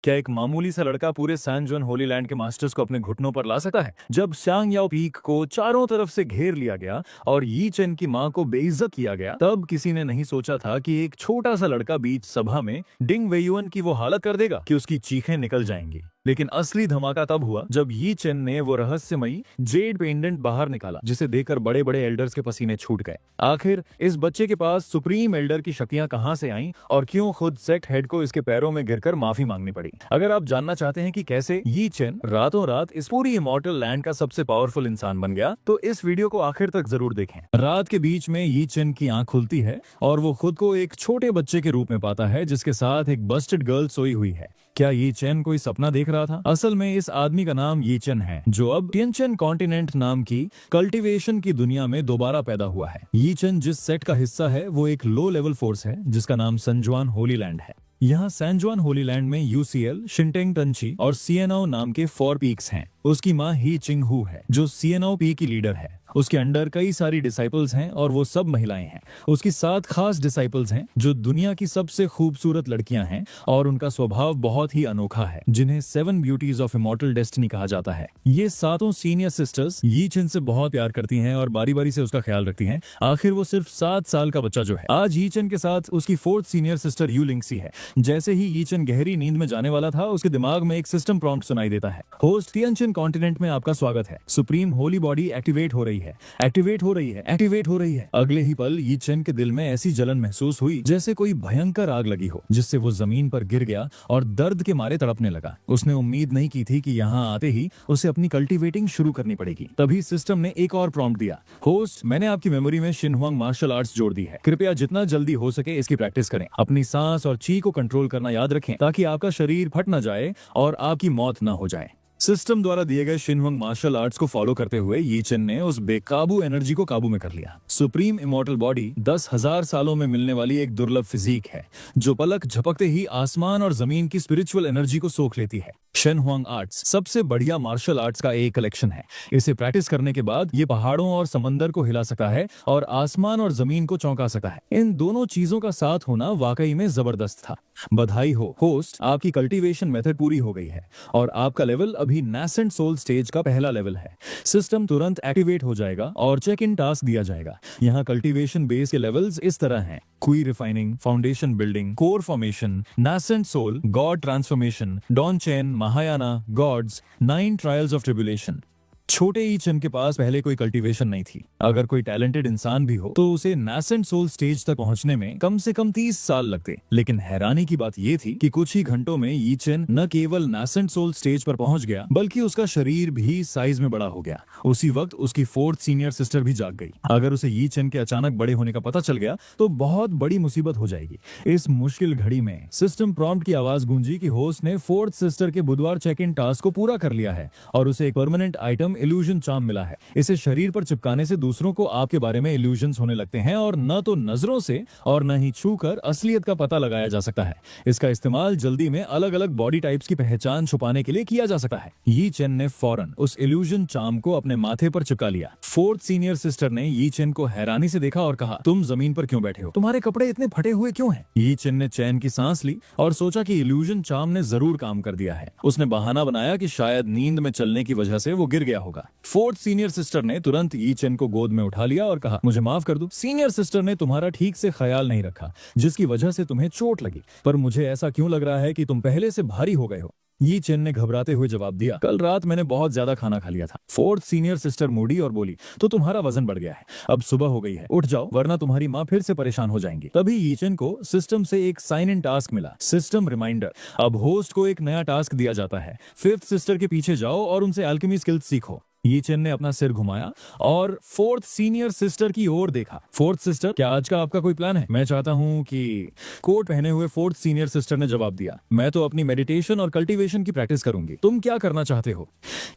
क्या एक मामूली सा लड़का पूरे सैन जोन होली लैंड के मास्टर्स को अपने घुटनों पर ला सकता है? जब शांग याओ पीक को चारों तरफ से घेर लिया गया और यी चेन की मां को बेइज्जत किया गया, तब किसी ने नहीं सोचा था कि एक छोटा सा लड़का बीच सभा में डिंग वेयुअन की वो हालत कर देगा कि उसकी चीखें निकल जाएंगी। लेकिन असली धमाका तब हुआ जब यी चेन ने वो रहस्यमयी जेड पेंडेंट बाहर निकाला, जिसे देखकर बड़े बड़े एल्डर्स के पसीने छूट गए। आखिर इस बच्चे के पास सुप्रीम एल्डर की शक्तियां कहां से आईं और क्यों खुद सेक्ट हेड को इसके पैरों में गिरकर माफी मांगनी पड़ी? अगर आप जानना चाहते हैं कि कैसे यी चेन रातों रात इस पूरी इमॉर्टल लैंड का सबसे पावरफुल इंसान बन गया, तो इस वीडियो को आखिर तक जरूर देखें। रात के बीच में यी चेन की आंख खुलती है और वो खुद को एक छोटे बच्चे के रूप में पाता है, जिसके साथ एक बस्टेड गर्ल सोई हुई है। क्या यी चेन कोई सपना देख रहा था? असल में इस आदमी का नाम यी चेन है, जो अब टिएनचेन कॉन्टिनेंट नाम की कल्टीवेशन की दुनिया में दोबारा पैदा हुआ है। यी चेन जिस सेट का हिस्सा है वो एक लो लेवल फोर्स है जिसका नाम सैनजुआन होली लैंड है। यहाँ सैनजुआन होली लैंड में यूसीएल, शिंटेंग टंची और सीएनओ नाम के 4 पीक्स हैं। उसकी माँ ही चिंग हु है, जो सीएनओ पी की लीडर है। उसके अंडर कई सारी डिसाइपल्स हैं और वो सब महिलाएं हैं। उसकी 7 खास डिसाइपल्स हैं जो दुनिया की सबसे खूबसूरत लड़कियां हैं और उनका स्वभाव बहुत ही अनोखा है, जिन्हें 7 ब्यूटीज ऑफ इमॉर्टल डेस्टिनी कहा जाता है। ये 7 सीनियर सिस्टर्स यी चेन से बहुत प्यार करती हैं और बारी बारी से उसका ख्याल रखती हैं। आखिर वो सिर्फ 7 साल का बच्चा जो है। आज यी चेन के साथ उसकी 4th सीनियर सिस्टर यू लिंगसी है। जैसे ही यी चेन गहरी नींद में जाने वाला था, उसके दिमाग में एक सिस्टम प्रॉम्प्ट सुनाई देता है। होस्ट टिएनचेन कॉन्टिनेंट में आपका स्वागत है। सुप्रीम होली बॉडी एक्टिवेट हो रही है, एक्टिवेट हो रही है, एक्टिवेट हो रही है। अगले ही पल यी चेन के दिल में ऐसी जलन महसूस हुई जैसे कोई भयंकर आग लगी हो, जिससे वो जमीन पर गिर गया और दर्द के मारे तड़पने लगा। उसने उम्मीद नहीं की थी कि यहाँ आते ही उसे अपनी कल्टीवेटिंग शुरू करनी पड़ेगी। तभी सिस्टम ने एक और प्रॉम्प्ट दिया। होस्ट, मैंने आपकी मेमोरी में शिनहुआंग मार्शल आर्ट्स जोड़ दी है। कृपया जितना जल्दी हो सके इसकी प्रैक्टिस करें। अपनी सांस और ची को कंट्रोल करना याद रखें ताकि आपका शरीर फट न जाए और आपकी मौत न हो जाए। सिस्टम द्वारा दिए गए शिनहुआंग मार्शल आर्ट्स को फॉलो करते हुए यी चेन ने उस बेकाबू एनर्जी को काबू में कर लिया। सुप्रीम इमॉर्टल बॉडी 10,000 सालों में मिलने वाली एक दुर्लभ फिजिक है, जो पलक झपकते ही आसमान और जमीन की स्पिरिचुअल एनर्जी को सोख लेती है। शिनहुआंग आर्ट्स सबसे बढ़िया मार्शल आर्ट्स का एक कलेक्शन है। इसे प्रैक्टिस करने के बाद ये पहाड़ों और समंदर को हिला सकता है और आसमान और जमीन को चौंका सकता है। इन दोनों चीजों का साथ होना वाकई में जबरदस्त था। बधाई हो होस्ट, आपकी कल्टीवेशन मेथड पूरी हो गई है और आपका लेवल अभी नैसेंट सोल स्टेज का पहला लेवल है। सिस्टम तुरंत एक्टिवेट हो जाएगा और चेक इन टास्क दिया जाएगा। यहाँ कल्टीवेशन बेस के लेवल्स इस तरह हैं: qi refining, foundation building, core formation, nascent soul, god transformation, डॉन चेन, Mahayana, gods, 9 trials of tribulation. छोटे यी चेन के पास पहले कोई कल्टीवेशन नहीं थी। अगर कोई टैलेंटेड इंसान भी हो तो उसे नैसेंट सोल स्टेज तक पहुंचने में कम से कम 30 साल लगते। लेकिन हैरानी की बात यह थी कि कुछ ही घंटों में यी चेन न केवल नैसेंट सोल स्टेज पर पहुंच गया, बल्कि उसका शरीर भी साइज में बड़ा हो गया। उसी वक्त उसकी 4th सीनियर सिस्टर भी जाग गई। अगर उसे यी चेन के अचानक बड़े होने का पता चल गया तो बहुत बड़ी मुसीबत हो जाएगी। इस मुश्किल घड़ी में सिस्टम प्रॉम्प्ट की आवाज गूंजी कि होस्ट ने 4th सिस्टर के बुधवार चेक इन टास्क को पूरा कर लिया है और उसे एक परमानेंट आइटम इल्यूजन चार्म मिला है। इसे शरीर पर चिपकाने से दूसरों को आपके बारे में इल्यूजन्स होने लगते हैं और न तो नजरों से और न ही छूकर असलियत का पता लगाया जा सकता है। इसका इस्तेमाल जल्दी में अलग अलग बॉडी टाइप्स की पहचान छुपाने के लिए किया जा सकता है। यी चेन ने फौरन उस इल्यूजन चार्म को अपने माथे पर चिपका लिया। 4th सीनियर सिस्टर ने यी चेन को हैरानी से देखा और कहा, तुम जमीन पर क्यों बैठे हो? तुम्हारे कपड़े इतने फटे हुए क्यों हैं? यी चेन ने चैन की सांस ली और सोचा कि इल्यूजन चार्म ने जरूर काम कर दिया है। उसने बहाना बनाया कि शायद नींद में चलने की वजह से वो गिर गया होगा। 4th सीनियर सिस्टर ने तुरंत यी चेन को गोद में उठा लिया और कहा, मुझे माफ कर दो, सीनियर सिस्टर ने तुम्हारा ठीक से ख्याल नहीं रखा, जिसकी वजह से तुम्हें चोट लगी। पर मुझे ऐसा क्यों लग रहा है कि तुम पहले से भारी हो गए हो? यी चेन ने घबराते हुए जवाब दिया, कल रात मैंने बहुत ज्यादा खाना खा लिया था। 4th सीनियर सिस्टर मुड़ी और बोली, तो तुम्हारा वजन बढ़ गया है। अब सुबह हो गई है, उठ जाओ वरना तुम्हारी माँ फिर से परेशान हो जाएंगी। तभी यी चेन को सिस्टम से एक साइन इन टास्क मिला, सिस्टम रिमाइंडर। अब होस्ट को एक नया टास्क दिया जाता है। 5th सिस्टर के पीछे जाओ और उनसे एल्केमी स्किल्स सीखो। यी चेन ने अपना सिर घुमाया और 4th सीनियर सिस्टर की ओर देखा। 4th सिस्टर, क्या आज का आपका कोई प्लान है? मैं चाहता हूं कि कोट पहने हुए 4th सीनियर सिस्टर ने जवाब दिया, मैं तो अपनी मेडिटेशन और कल्टीवेशन की प्रैक्टिस करूंगी। तुम क्या करना चाहते हो?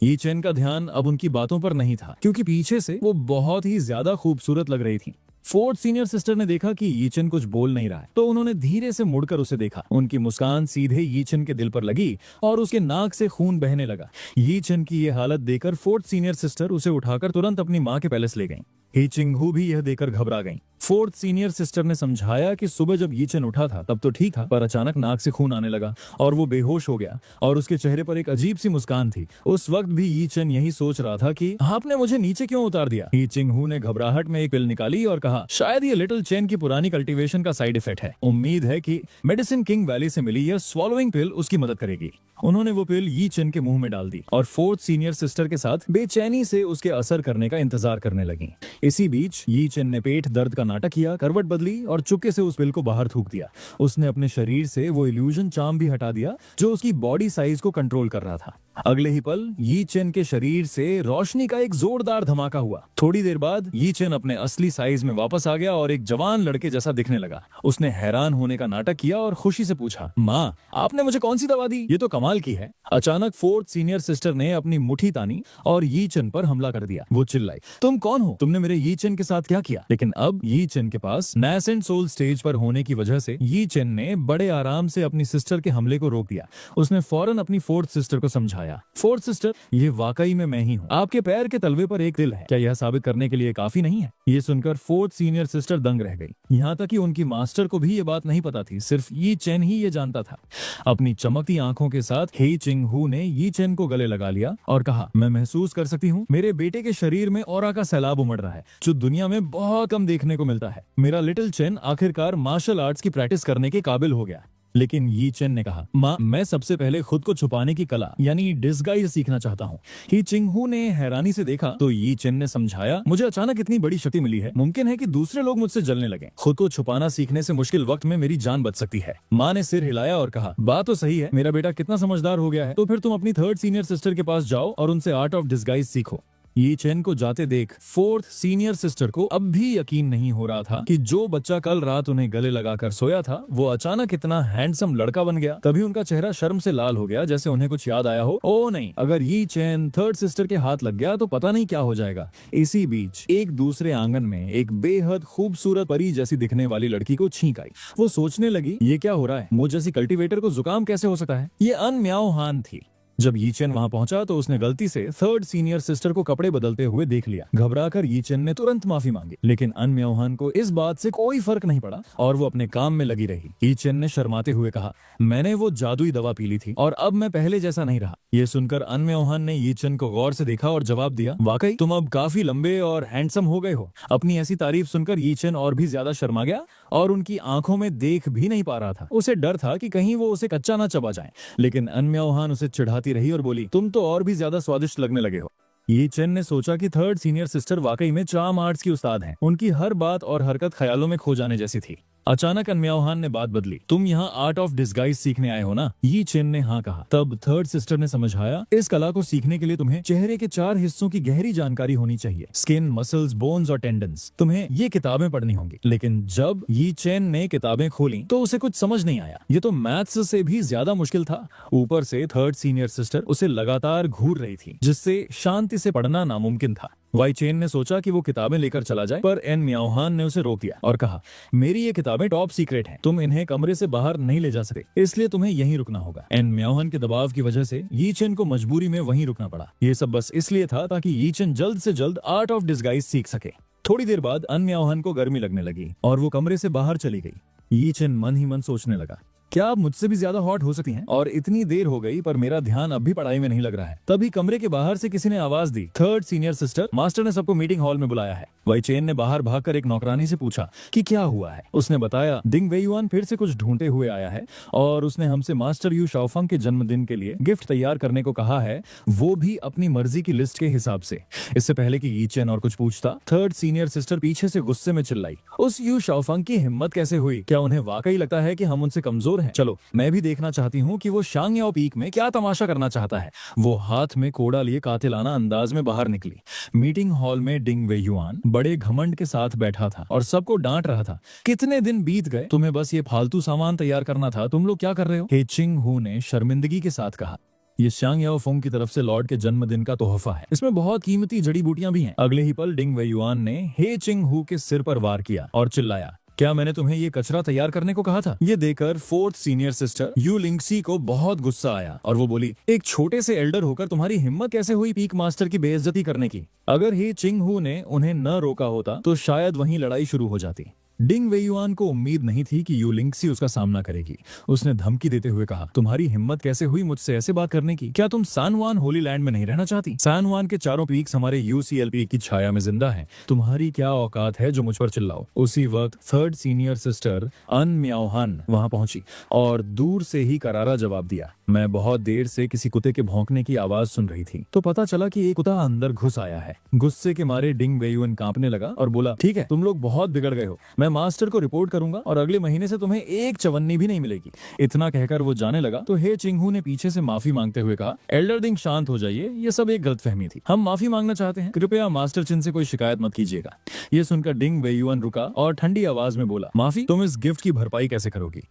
यी चेन का ध्यान अब उनकी बातों पर नहीं था, क्योंकि पीछे से वो बहुत ही ज्यादा खूबसूरत लग रही थी। 4th सीनियर सिस्टर ने देखा कि यी चेन कुछ बोल नहीं रहा है, तो उन्होंने धीरे से मुड़कर उसे देखा। उनकी मुस्कान सीधे यी चेन के दिल पर लगी और उसके नाक से खून बहने लगा। यी चेन की ये हालत देखकर 4th सीनियर सिस्टर उसे उठाकर तुरंत अपनी माँ के पैलेस ले गईं। ही चिंग हु भी यह देखकर घबरा गईं। फोर्थ सीनियर सिस्टर ने समझाया कि सुबह जब यी चेन उठा था तब तो ठीक था, पर अचानक नाक से खून आने लगा और वो बेहोश हो गया और उसके चेहरे पर एक अजीब सी मुस्कान थी। उस वक्त भी यी चेन यही सोच रहा था कि आपने मुझे नीचे क्यों उतार दिया। ही चिंग हू ने घबराहट में एक पिल निकाली और कहा, शायद ये लिटिल चेन की पुरानी कल्टीवेशन का साइड इफेक्ट है। उम्मीद है कि मेडिसिन किंग वैली से मिली यह स्वॉलोइंग पिल उसकी मदद करेगी। उन्होंने वो पिल यी चेन के मुंह में डाल दी और फोर्थ सीनियर सिस्टर के साथ बेचैनी से उसके असर करने का इंतजार करने लगी। इसी बीच यी चेन ने पेट दर्द का नाटक किया, करवट बदली और चुपके से उस पिल को बाहर थूक दिया। उसने अपने शरीर से वो इल्यूजन चार्म भी हटा दिया जो उसकी बॉडी साइज को कंट्रोल कर रहा था। अगले ही पल यी चेन के शरीर से रोशनी का एक जोरदार धमाका हुआ। थोड़ी देर बाद यी चेन अपने असली साइज में वापस आ गया और एक जवान लड़के जैसा दिखने लगा। उसने हैरान होने का नाटक किया और खुशी से पूछा, माँ आपने मुझे कौन सी दवा दी, ये तो कमाल की है। अचानक फोर्थ सीनियर सिस्टर ने अपनी मुट्ठी तानी और यी चेन पर हमला कर दिया। वो चिल्लाई, तुम कौन हो, तुमने मेरे यी चेन के साथ क्या किया। लेकिन अब यी चेन के पास नैसेंट सोल स्टेज पर होने की वजह से यी चेन ने बड़े आराम से अपनी सिस्टर के हमले को रोक दिया। उसने फौरन अपनी फोर्थ सिस्टर को समझाया, फोर्थ सिस्टर ये वाकई में मैं ही हूँ, आपके पैर के तलवे पर एक दिल है, क्या यह साबित करने के लिए काफी नहीं है। ये सुनकर फोर्थ सीनियर सिस्टर दंग रह गई। यहाँ तक कि उनकी मास्टर को भी ये बात नहीं पता थी, सिर्फ यी चेन ही ये जानता था। अपनी चमकती आंखों के साथ ही चिंग हू ने यी चेन को गले लगा लिया और कहा, मैं महसूस कर सकती हूँ मेरे बेटे के शरीर में ऑरा का सैलाब उमड़ रहा है जो दुनिया में बहुत कम देखने को मिलता है। मेरा लिटिल चेन आखिरकार मार्शल आर्ट्स की प्रैक्टिस करने के काबिल हो गया। लेकिन यी चेन ने कहा, माँ मैं सबसे पहले खुद को छुपाने की कला यानी डिस्गाइज सीखना चाहता हूँ। ही चिंग हू ने हैरानी से देखा तो यी चेन ने समझाया, मुझे अचानक इतनी बड़ी शक्ति मिली है, मुमकिन है कि दूसरे लोग मुझसे जलने लगे। खुद को छुपाना सीखने से मुश्किल वक्त में मेरी जान बच सकती है। माँ ने सिर हिलाया और कहा, बात तो सही है, मेरा बेटा कितना समझदार हो गया है। तो फिर तुम अपनी थर्ड सीनियर सिस्टर के पास जाओ और उनसे आर्ट ऑफ डिस्गाइज सीखो। यी चेन को जाते देख फोर्थ सीनियर सिस्टर को अब भी यकीन नहीं हो रहा था कि जो बच्चा कल रात उन्हें गले लगाकर सोया था वो अचानक इतना हैंडसम लड़का बन गया। तभी उनका चेहरा शर्म से लाल हो गया, जैसे उन्हें कुछ याद आया हो। ओ नहीं, अगर यी चेन थर्ड सिस्टर के हाथ लग गया तो पता नहीं क्या हो जाएगा। इसी बीच एक दूसरे आंगन में एक बेहद खूबसूरत परी जैसी दिखने वाली लड़की को छींक आई। वो सोचने लगी, ये क्या हो रहा है, मुझ जैसी कल्टीवेटर को जुकाम कैसे हो सकता है। ये अन म्याओ हान थी। जब यी चेन वहां पहुंचा तो उसने गलती से थर्ड सीनियर सिस्टर को कपड़े बदलते हुए देख लिया। घबराकर यी चेन ने तुरंत माफी मांगी, लेकिन अन म्याओहान को इस बात से कोई फर्क नहीं पड़ा और वो अपने काम में लगी रही। यी चेन ने शर्माते हुए कहा, मैंने वो जादुई दवा पी ली थी और अब मैं पहले जैसा नहीं रहा। ये सुनकर अन म्याओहान ने यी चेन को गौर से देखा और जवाब दिया, वाकई तुम अब काफी लंबे और हैंडसम हो गए हो। अपनी ऐसी तारीफ सुनकर यी चेन और भी ज्यादा शर्मा गया और उनकी आंखों में देख भी नहीं पा रहा था। उसे डर था कि कहीं वो उसे कच्चा ना चबा जाए, लेकिन अन म्याओहान उसे चिढ़ाती रही और बोली, तुम तो और भी ज्यादा स्वादिष्ट लगने लगे हो। यी चेन ने सोचा कि थर्ड सीनियर सिस्टर वाकई में चार्म आर्ट्स की उस्ताद हैं। उनकी हर बात और हरकत ख्यालों में खो जाने जैसी थी। अचानक अन म्याओहान ने बात बदली, तुम यहाँ आर्ट ऑफ डिस्गाइज सीखने आए हो ना। यी चेन ने हाँ कहा। तब थर्ड सिस्टर ने समझाया, इस कला को सीखने के लिए तुम्हें चेहरे के 4 हिस्सों की गहरी जानकारी होनी चाहिए, स्किन, मसल्स, बोन्स और टेंडन्स। तुम्हें ये किताबें पढ़नी होंगी। लेकिन जब यी चेन ने किताबें खोली तो उसे कुछ समझ नहीं आया। ये तो मैथ्स से भी ज्यादा मुश्किल था। ऊपर से थर्ड सीनियर सिस्टर उसे लगातार घूर रही थी, जिससे शांति से पढ़ना नामुमकिन था। वाई चेन ने सोचा कि वो किताबें लेकर चला जाए, पर एन म्याओहान ने उसे रोक दिया और कहा, मेरी ये किताबें टॉप सीक्रेट हैं, तुम इन्हें कमरे से बाहर नहीं ले जा सकते, इसलिए तुम्हें यहीं रुकना होगा। एन म्याओहान के दबाव की वजह से यी चेन को मजबूरी में वहीं रुकना पड़ा। ये सब बस इसलिए था ताकि यी चेन जल्द से जल्द आर्ट ऑफ डिस्गाइज सीख सके। थोड़ी देर बाद अन म्याओहान को गर्मी लगने लगी और वो कमरे से बाहर चली गई। यी चेन मन ही मन सोचने लगा, क्या आप मुझसे भी ज्यादा हॉट हो सकती हैं? और इतनी देर हो गई पर मेरा ध्यान अब भी पढ़ाई में नहीं लग रहा है। तभी कमरे के बाहर से किसी ने आवाज दी, थर्ड सीनियर सिस्टर, मास्टर ने सबको मीटिंग हॉल में बुलाया है। वाई चेन ने बाहर भागकर एक नौकरानी से पूछा कि क्या हुआ है। उसने बताया, डिंग वेयुआन फिर से कुछ ढूंढते हुए आया है और उसने हमसे मास्टर यू शाओफंग के जन्मदिन के लिए गिफ्ट तैयार करने को कहा है, वो भी अपनी मर्जी की लिस्ट के हिसाब से। इससे पहले कि यी चेन और कुछ पूछता, थर्ड सीनियर सिस्टर पीछे से गुस्से में चिल्लाई, उस यू शाओफंग की हिम्मत कैसे हुई? क्या उन्हें वाकई लगता है कि हम उनसे कमजोर हैं? चलो मैं भी देखना चाहती हूँ कि वो शांग याओ पीक में क्या तमाशा करना चाहता है। वो हाथ में कोड़ा लिए कातिलाना अंदाज में बाहर निकली। मीटिंग हॉल में डिंग वेयुआन बड़े घमंड के साथ बैठा था और सबको डांट रहा था, कितने दिन बीत गए, तुम्हें बस ये फालतू सामान तैयार करना था, तुम लोग क्या कर रहे हो? हे चिंग हू ने शर्मिंदगी के साथ कहा, ये शांग याओ फोंग की तरफ से लॉर्ड के जन्मदिन का तोहफा है, इसमें बहुत कीमती जड़ी बूटियां भी हैं। अगले ही पल डिंग वेयुआन ने हे चिंग हू के सिर पर वार किया और चिल्लाया, क्या मैंने तुम्हें ये कचरा तैयार करने को कहा था? ये देखकर फोर्थ सीनियर सिस्टर यू लिंगसी को बहुत गुस्सा आया और वो बोली, एक छोटे से एल्डर होकर तुम्हारी हिम्मत कैसे हुई पीक मास्टर की बेइज्जती करने की? अगर ही चिंग हू ने उन्हें न रोका होता तो शायद वहीं लड़ाई शुरू हो जाती। डिंग वेयुआन को उम्मीद नहीं थी कि यू लिंगसी उसका सामना करेगी। उसने धमकी देते हुए कहा, तुम्हारी हिम्मत कैसे हुई मुझसे ऐसे बात करने की? क्या तुम सान वान होली लैंड में नहीं रहना चाहती? सान वान के चारों पीक्स हमारे यूसीएलपी की छाया में जिंदा हैं। तुम्हारी क्या औकात है जो मुझ पर चिल्लाओ? उसी वक्त थर्ड सीनियर सिस्टर अन म्याओहान वहां पहुंची और दूर से ही करारा जवाब दिया, मैं बहुत देर से किसी कुत्ते के भौंकने की आवाज सुन रही थी तो पता चला कि एक कुत्ता अंदर घुस आया है। गुस्से के मारे डिंग वेयुआन कांपने लगा और बोला, ठीक है, तुम लोग बहुत बिगड़ गए हो, मैं मास्टर को रिपोर्ट करूंगा और अगले महीने से तुम्हें एक चवन्नी भी नहीं मिलेगी। इतना कहकर वो जाने लगा तो हे चिंगहू ने पीछे से माफी मांगते हुए कहा, एल्डर डिंग शांत हो जाइए, ये सब एक गलतफहमी थी, हम माफी मांगना चाहते हैं, कृपया मास्टर चिन से कोई शिकायत मत कीजिएगा। ये सुनकर डिंग वेयुआन रुका और ठंडी आवाज में बोला, माफी? तुम इस गिफ्ट की भरपाई कैसे करोगी?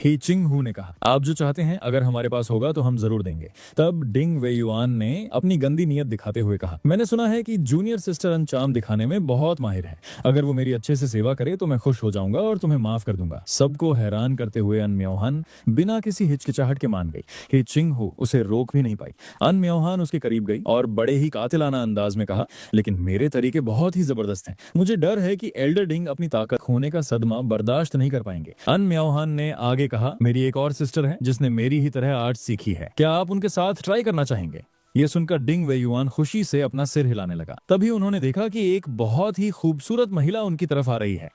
ही चिंग हू ने कहा, आप जो चाहते हैं अगर हमारे पास होगा तो हम जरूर देंगे। तब डिंग वेयुआन ने अपनी गंदी नीयत दिखाते हुए कहा, मैंने सुना है कि जूनियर सिस्टर अनचाम दिखाने में बहुत माहिर है, अगर वो मेरी अच्छे से सेवा करे तो मैं खुश हो जाऊंगा और तुम्हें माफ कर दूंगा। सबको हैरान करते हुए अन म्याओहान बिना किसी हिचकिचाहट के मान गई। ही चिंग हू उसे रोक भी नहीं पाई। अन म्याओहान उसके करीब गई और बड़े ही कातिलाना अंदाज में कहा, लेकिन मेरे तरीके बहुत ही जबरदस्त हैं, मुझे डर है कि एल्डर डिंग अपनी ताकत खोने का सदमा बर्दाश्त नहीं कर पाएंगे। अन म्याओहान ने आगे कहा, मेरी एक और सिस्टर है जिसने मेरी ही तरह आर्ट सीखी है, क्या आप उनके साथ ट्राई करना चाहेंगे? ये सुनकर डिंग वेयुआन खुशी से अपना सिर हिलाने लगा। तभी उन्होंने देखा कि एक बहुत ही खूबसूरत महिला उनकी तरफ आ रही है।